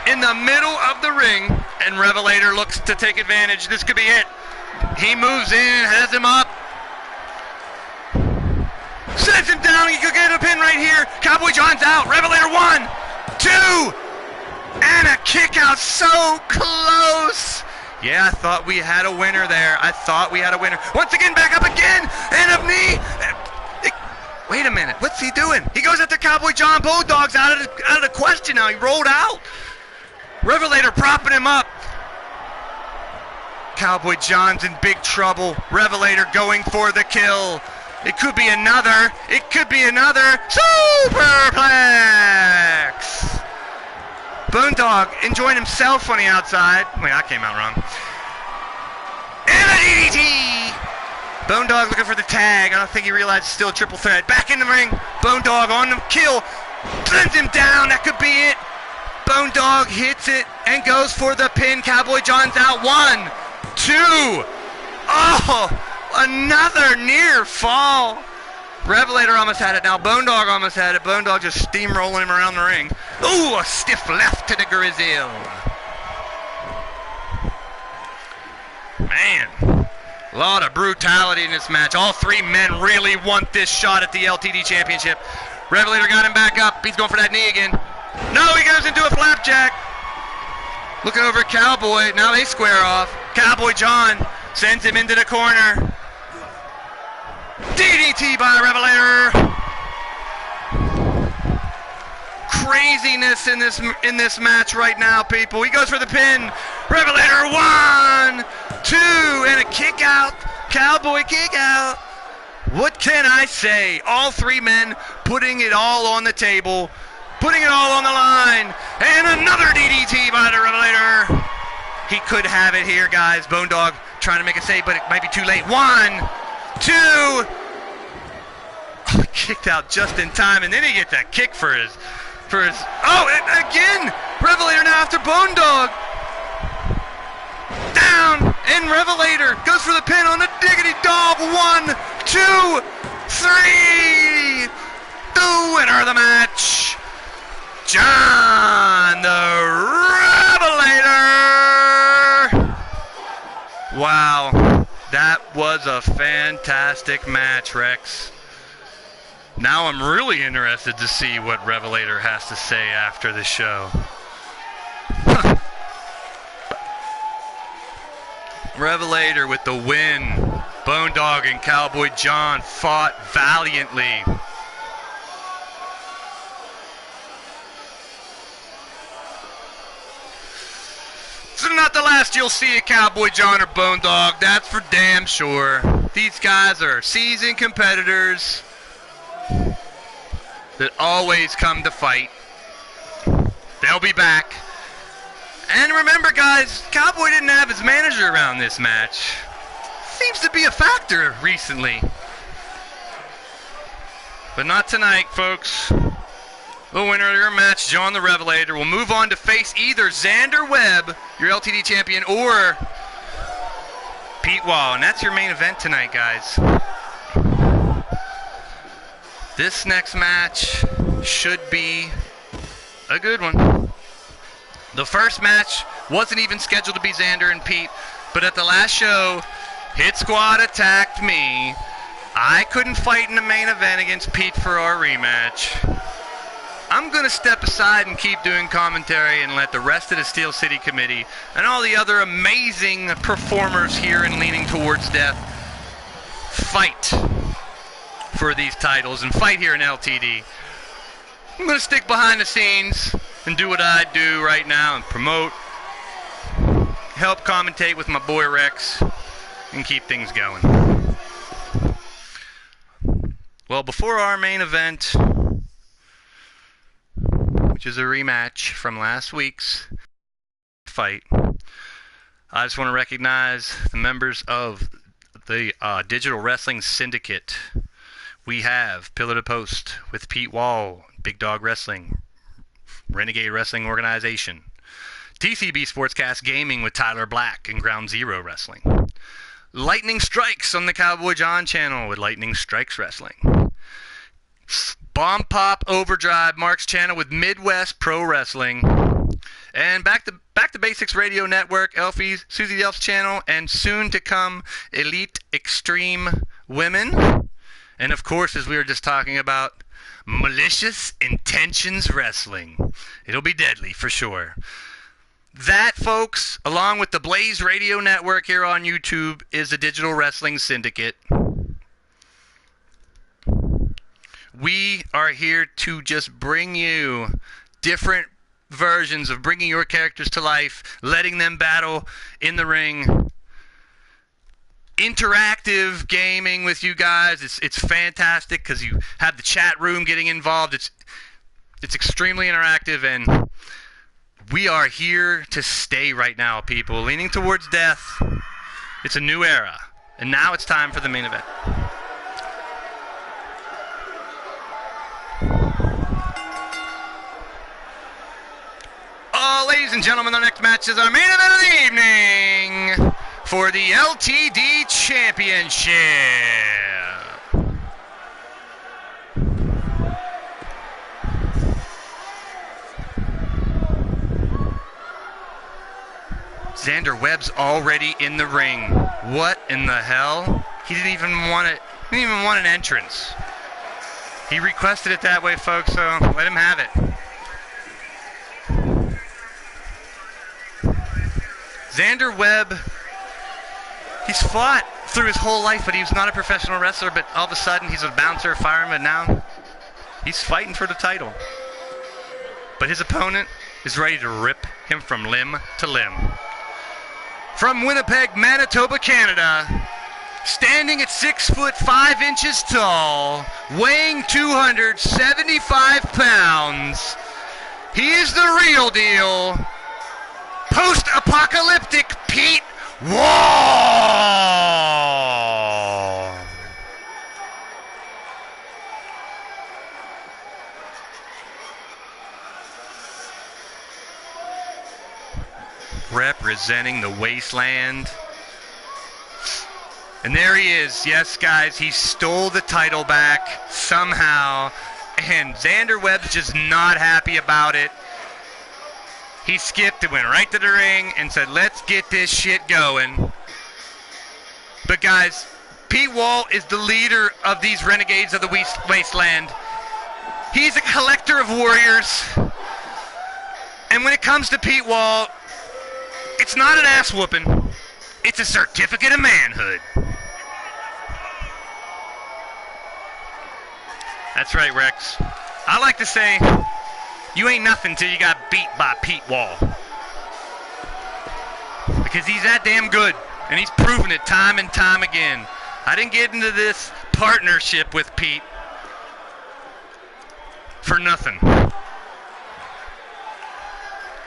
In the middle of the ring, and Revelator looks to take advantage. This could be it. He moves in, has him up. Sets him down. He could get a pin right here. Cowboy John's out. Revelator 1, 2, and a kick out. So close. Yeah, I thought we had a winner there. Once again, back up again, and a knee. Wait a minute, what's he doing? He goes after Cowboy John. Bulldog's out of the question now. He rolled out. Revelator propping him up. Cowboy John's in big trouble. Revelator going for the kill. It could be another superplex. Boondog enjoying himself on the outside. Wait, I came out wrong. And a DDT! Boondog looking for the tag. I don't think he realized it's still a triple threat. Back in the ring. Boondog on the kill. Sends him down. That could be it. Boondog hits it and goes for the pin. Cowboy John's out. 1, 2. Oh, another near fall. Revelator almost had it. Now Boondog almost had it. Boondog just steamrolling him around the ring. Ooh, a stiff left to the Grizzle. Man, a lot of brutality in this match. All 3 men really want this shot at the LTD Championship. Revelator got him back up. He's going for that knee again. No, he goes into a flapjack. Looking over at Cowboy. Now they square off. Cowboy John sends him into the corner. DDT by Revelator. Craziness in this match right now, people. He goes for the pin. Revelator 1, 2, and a kick out. Cowboy kick out. What can I say? All 3 men putting it all on the table, putting it all on the line, and another DDT by the Revelator. He could have it here, guys. Boondog trying to make a save, but it might be too late. 1, 2. Oh, kicked out just in time, and then he gets a kick for his. Oh, and again, Revelator now after Boondog. Down, and Revelator goes for the pin on the diggity dog. 1, 2, 3. The winner of the match, John the Revelator. Wow, that was a fantastic match, Rex. Now I'm really interested to see what Revelator has to say after the show. Revelator with the win. Boondog and Cowboy John fought valiantly. This is not the last you'll see of Cowboy John or Boondog, that's for damn sure. These guys are seasoned competitors that always come to fight. They'll be back. And remember, guys, Cowboy didn't have his manager around this match. Seems to be a factor recently. But not tonight, folks. The winner of your match, John the Revelator, will move on to face either Xander Webb, your LTD champion, or Pete Wall. And that's your main event tonight, guys. This next match should be a good one. The first match wasn't even scheduled to be Xander and Pete, but at the last show, Hit Squad attacked me. I couldn't fight in the main event against Pete for our rematch. I'm going to step aside and keep doing commentary and let the rest of the Steel City Committee and all the other amazing performers here in Leaning Towards Death fight for these titles and fight here in LTD. I'm going to stick behind the scenes and do what I do right now and promote, help commentate with my boy Rex, and keep things going. Well, before our main event, which is a rematch from last week's fight, I just want to recognize the members of the Digital Wrestling Syndicate. We have Pillar to Post with Pete Wall, Big Dog Wrestling, Renegade Wrestling Organization, TCB Sportscast Gaming with Tyler Black and Ground Zero Wrestling, Lightning Strikes on the Cowboy John channel with Lightning Strikes Wrestling, Bomb Pop Overdrive Mark's channel with Midwest Pro Wrestling, and Back to Basics Radio Network, Elfie's, Susie Elf's channel, and soon to come Elite Extreme Women, and of course, as we were just talking about, Malicious Intentions Wrestling. It'll be deadly for sure. That, folks, along with the Blaised Radio Network here on YouTube, is the Digital Wrestling Syndicate. We are here to just bring you different versions of bringing your characters to life, letting them battle in the ring. Interactive gaming with you guys. It's fantastic because you have the chat room getting involved. It's extremely interactive, and we are here to stay right now, people. Leaning Towards Death. It's a new era, and now it's time for the main event. Ladies and gentlemen, the next match is our main event of the evening for the LTD Championship. Xander Webb's already in the ring. What in the hell? He didn't even want an entrance. He requested it that way, folks, so let him have it. Xander Webb, he's fought through his whole life, but he was not a professional wrestler, but all of a sudden he's a bouncer, fireman, and now he's fighting for the title. But his opponent is ready to rip him from limb to limb. From Winnipeg, Manitoba, Canada, standing at 6 foot 5 inches tall, weighing 275 pounds, he is the real deal. Post-apocalyptic Pete Wall! Representing the wasteland. And there he is. Yes, guys, he stole the title back somehow. And Xander Webb's just not happy about it. He skipped and went right to the ring and said, let's get this shit going. But guys, Pete Wall is the leader of these renegades of the wasteland. He's a collector of warriors. And when it comes to Pete Wall, it's not an ass whooping. It's a certificate of manhood. That's right, Rex. I like to say, you ain't nothing till you got beat by Pete Wall. Because he's that damn good. And he's proven it time and time again. I didn't get into this partnership with Pete for nothing.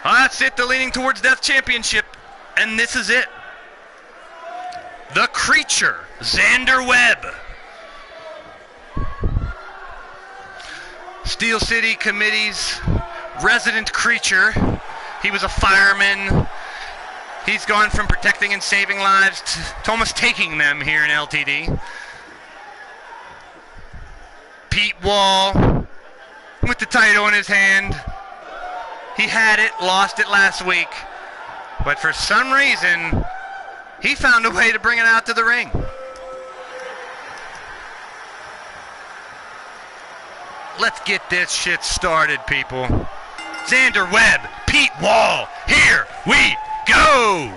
That's it, the Leaning Towards Death Championship. And this is it. The Creature, Xander Webb. Steel City Committee's resident creature. He was a fireman. He's gone from protecting and saving lives to almost taking them here in LTD. Pete Wall with the title in his hand. He had it, lost it last week. But for some reason, he found a way to bring it out to the ring. Let's get this shit started, people. Xander Webb, Pete Wall, here we go.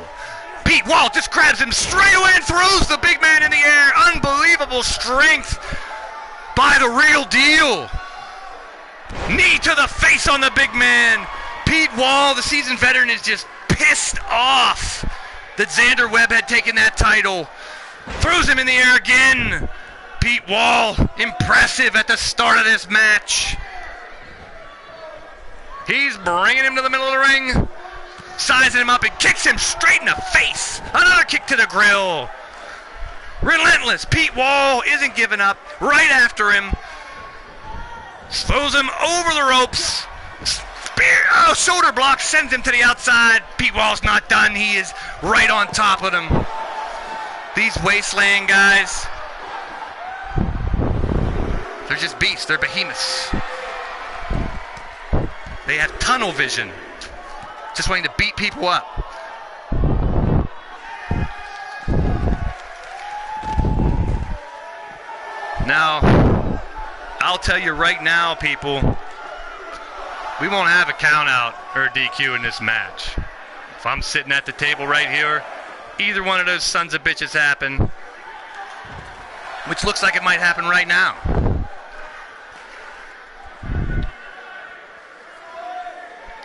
Pete Wall just grabs him straight away and throws the big man in the air. Unbelievable strength by the real deal. Knee to the face on the big man. Pete Wall, the seasoned veteran, is just pissed off that Xander Webb had taken that title. Throws him in the air again. Pete Wall, impressive at the start of this match. He's bringing him to the middle of the ring, sizing him up and kicks him straight in the face. Another kick to the grill. Relentless. Pete Wall isn't giving up. Right after him. Throws him over the ropes. Spear, shoulder block, sends him to the outside. Pete Wall's not done. He is right on top of him. These Wasteland guys, they're just beasts. They're behemoths. They have tunnel vision. Just waiting to beat people up. Now, I'll tell you right now, people, we won't have a count out or a DQ in this match. If I'm sitting at the table right here, either one of those sons of bitches happen, which looks like it might happen right now.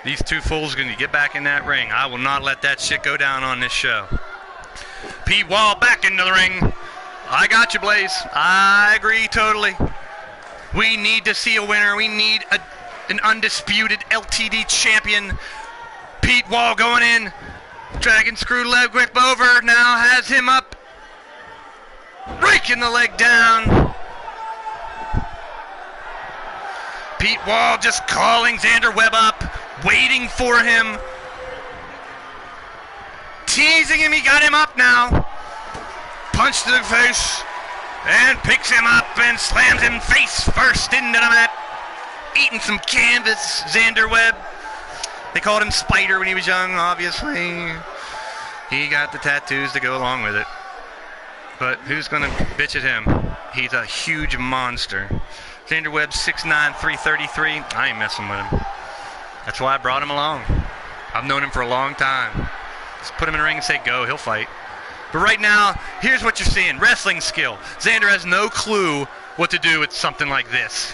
These two fools are going to get back in that ring. I will not let that shit go down on this show. Pete Wall back into the ring. I got you, Blaise. I agree totally. We need to see a winner. We need an undisputed LTD champion. Pete Wall going in. Dragon screw leg whip over. Now has him up. Raking the leg down. Pete Wall just calling Xander Webb up. Waiting for him. Teasing him. He got him up now. Punch to the face. And picks him up and slams him face first into the mat. Eating some canvas, Xander Webb. They called him Spider when he was young, obviously. He got the tattoos to go along with it. But who's going to bitch at him? He's a huge monster. Xander Webb, 6'9", 333. I ain't messing with him. That's why I brought him along. I've known him for a long time. Just put him in the ring and say go, he'll fight. But right now, here's what you're seeing. Wrestling skill. Xander has no clue what to do with something like this.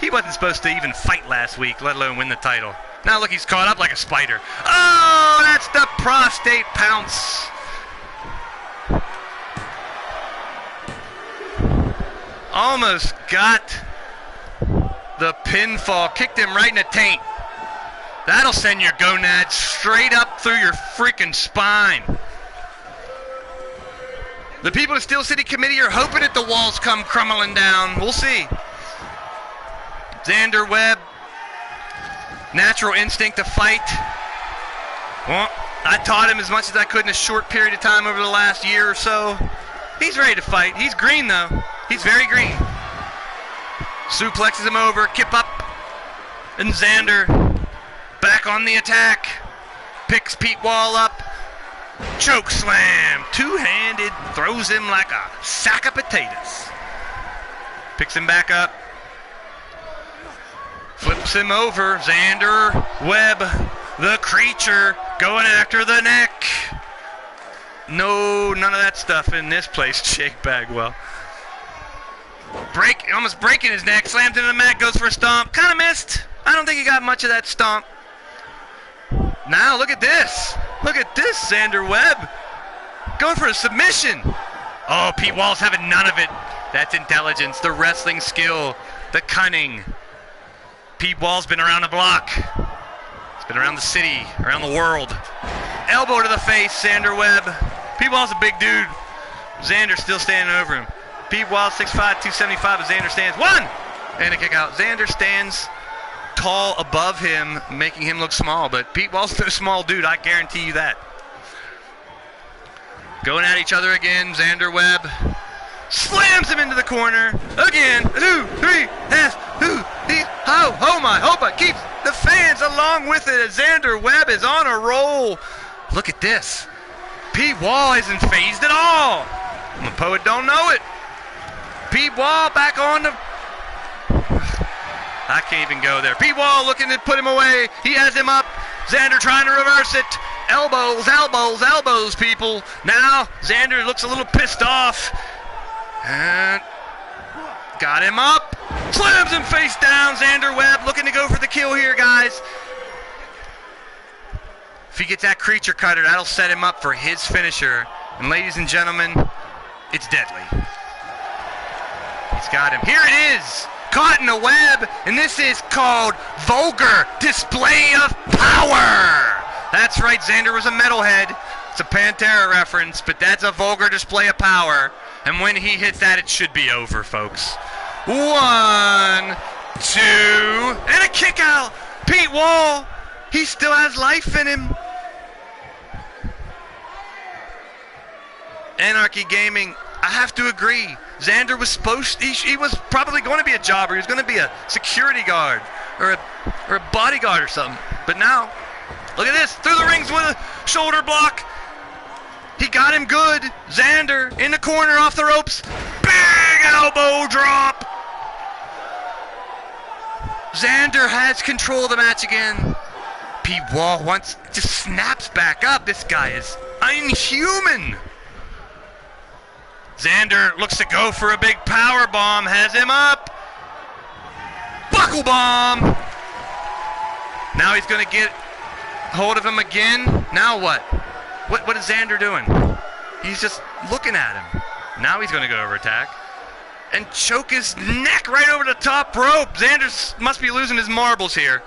He wasn't supposed to even fight last week, let alone win the title. Now look, he's caught up like a spider. Oh, that's the prostate pounce. Almost got the pinfall. Kicked him right in the taint. That'll send your gonads straight up through your freaking spine. The people of Steel City Committee are hoping that the walls come crumbling down. We'll see. Xander Webb, natural instinct to fight. Well, I taught him as much as I could in a short period of time over the last year or so. He's ready to fight. He's green, though. He's very green. Suplexes him over, kip up, and Xander back on the attack. Picks Pete Wall up. Choke slam. Two-handed. Throws him like a sack of potatoes. Picks him back up. Flips him over. Xander Webb, the creature, going after the neck. No, none of that stuff in this place, Jake Bagwell. Almost breaking his neck. Slams into the mat, goes for a stomp. Kind of missed. I don't think he got much of that stomp. Now, look at this. Look at this, Xander Webb. Going for a submission. Oh, Pete Wall's having none of it. That's intelligence, the wrestling skill, the cunning. Pete Wall's been around the block. He's been around the city, around the world. Elbow to the face, Xander Webb. Pete Wall's a big dude. Xander's still standing over him. Pete Wall, 6'5", 275, but Xander stands. One! And a kick out. Xander stands tall above him, making him look small, but Pete Wall's no small dude, I guarantee you that. Going at each other again, Xander Webb slams him into the corner. Again, 2, 3, has, 2, Hopa keeps the fans along with it as Xander Webb is on a roll. Look at this. Pete Wall isn't phased at all. The poet don't know it. Pete Wall back on the... I can't even go there. Pete Wall looking to put him away. He has him up. Xander trying to reverse it. Elbows, elbows, elbows, people. Now Xander looks a little pissed off. And got him up. Slams him face down. Xander Webb looking to go for the kill here, guys. If he gets that creature cutter, that'll set him up for his finisher. And ladies and gentlemen, it's deadly. He's got him. Here it is. Caught in a web, and this is called vulgar display of power. That's right, Xander was a metalhead. It's a Pantera reference, but that's a vulgar display of power. And when he hits that, it should be over, folks. 1, 2, and a kick out. Pete Wall, he still has life in him. Anarchy Gaming, I have to agree. Xander was he was probably going to be a jobber. He was going to be a security guard or a bodyguard or something. But now, look at this. Through the rings with a shoulder block. He got him good. Xander in the corner off the ropes. Big elbow drop. Xander has control of the match again. Pete Wall just snaps back up. This guy is inhuman. Xander looks to go for a big power bomb, has him up. Buckle bomb. Now he's going to get hold of him again. Now what? What is Xander doing? He's just looking at him. Now he's going to go over attack and choke his neck right over the top rope. Xander must be losing his marbles here.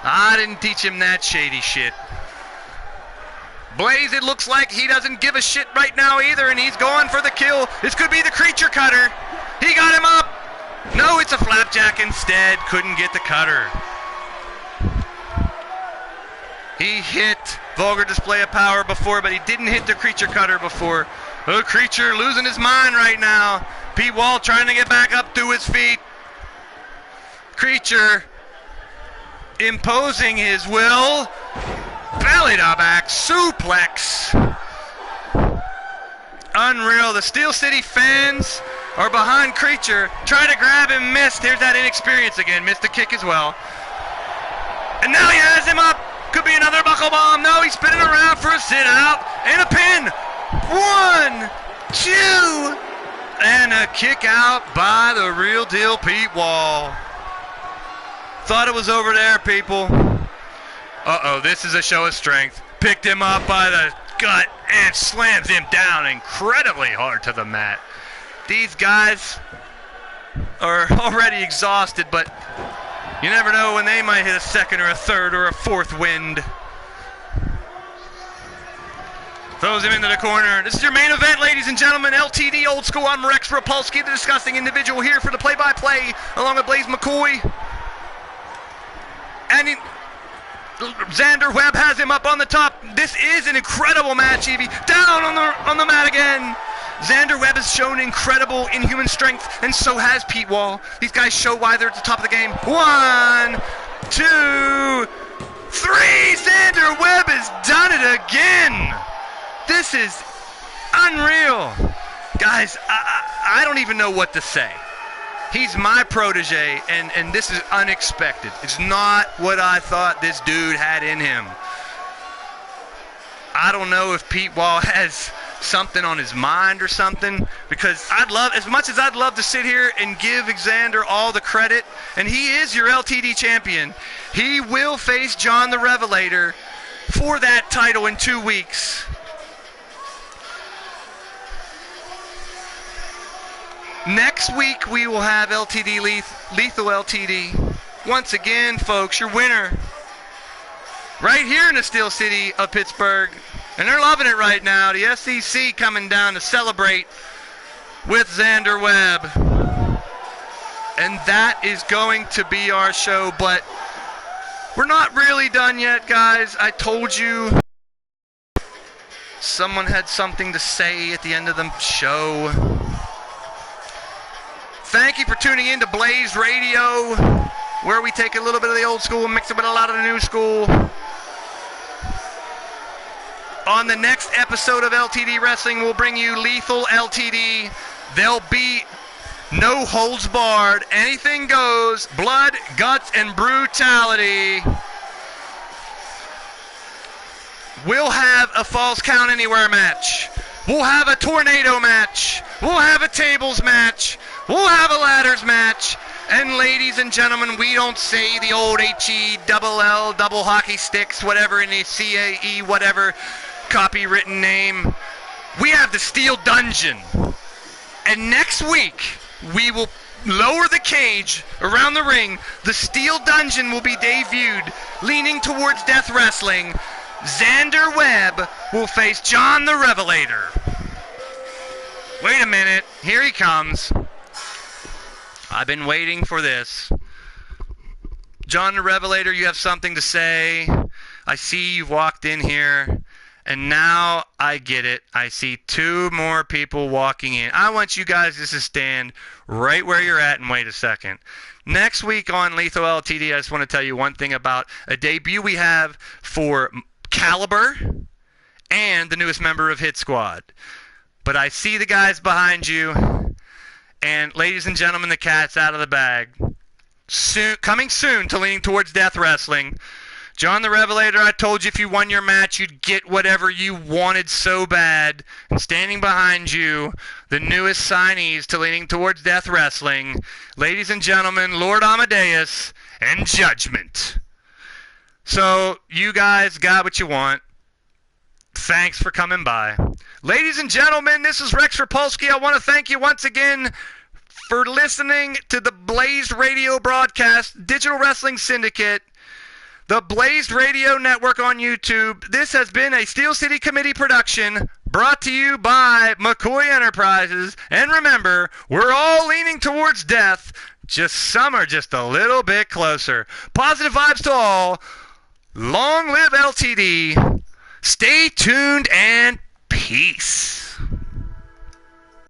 I didn't teach him that shady shit. Blaise, it looks like he doesn't give a shit right now either, and he's going for the kill. This could be the creature cutter. He got him up. No, it's a flapjack instead. Couldn't get the cutter. He hit vulgar display of power before, but he didn't hit the creature cutter before. The creature losing his mind right now. Pete Wall trying to get back up to his feet. Creature imposing his will. Belly to back suplex. Unreal. The Steel City fans are behind Creature. Try to grab him, missed. Here's that inexperience again. Missed the kick as well. And now he has him up. Could be another buckle bomb. No, he's spinning around for a sit out. And a pin. 1, 2. And a kick out by the real deal Pete Wall. Thought it was over there, people. Uh-oh, this is a show of strength. Picked him up by the gut and slams him down incredibly hard to the mat. These guys are already exhausted, but you never know when they might hit a second or a third or a fourth wind. Throws him into the corner. This is your main event, ladies and gentlemen. Ltd Old School. I'm Rex Repulsky, the disgusting individual, here for the play-by-play, along with Blaise McCoy. And Xander Webb has him up on the top. This is an incredible match, Evie. Down on the mat again. Xander Webb has shown incredible inhuman strength, and so has Pete Wall. These guys show why they're at the top of the game. 1, 2, 3. Xander Webb has done it again. This is unreal. Guys, I don't even know what to say. He's my protege, and this is unexpected. It's not what I thought this dude had in him. I don't know if Pete Wall has something on his mind or something, because as much as I'd love to sit here and give Xander all the credit, and he is your LTD champion, he will face John the Revelator for that title in 2 weeks. Next week, we will have LTD Lethal LTD. Once again, folks, your winner. Right here in the Steel City of Pittsburgh. And they're loving it right now. The SEC coming down to celebrate with Xander Webb. And that is going to be our show. But we're not really done yet, guys. I told you someone had something to say at the end of the show. Thank you for tuning in to Blaised Radio, where we take a little bit of the old school and mix it with a lot of the new school. On the next episode of LTD Wrestling, we'll bring you Lethal LTD. They'll be No holds barred. Anything goes. Blood, guts, and brutality. We'll have a Falls Count Anywhere match. We'll have a tornado match. We'll have a tables match. We'll have a ladders match. And ladies and gentlemen, we don't say the old H-E-double-L, double hockey sticks, whatever in the C-A-E, whatever copywritten name. We have the Steel Dungeon. And next week, we will lower the cage around the ring. The Steel Dungeon will be debuted, leaning towards Death Wrestling. Xander Webb will face John the Revelator. Wait a minute. Here he comes. I've been waiting for this. John the Revelator, you have something to say. I see you've walked in here. And now I get it. I see two more people walking in. I want you guys just to stand right where you're at and wait a second. Next week on Lethal Ltd, I just want to tell you one thing about a debut we have for Caliber and the newest member of Hit Squad. But I see the guys behind you, and ladies and gentlemen, the cat's out of the bag. Coming soon to Leaning Towards Death Wrestling, John the Revelator, I told you if you won your match, you'd get whatever you wanted so bad. And standing behind you, the newest signees to Leaning Towards Death Wrestling, ladies and gentlemen, Lord Amadeus and Judgment. So, you guys got what you want. Thanks for coming by. Ladies and gentlemen, this is Rex Repulsky. I want to thank you once again for listening to the Blaised Radio broadcast, Digital Wrestling Syndicate, the Blaised Radio Network on YouTube. This has been a Steel City Committee production brought to you by McCoy Enterprises. And remember, we're all leaning towards death. Just some are just a little bit closer. Positive vibes to all. Long live LTD. Stay tuned and peace.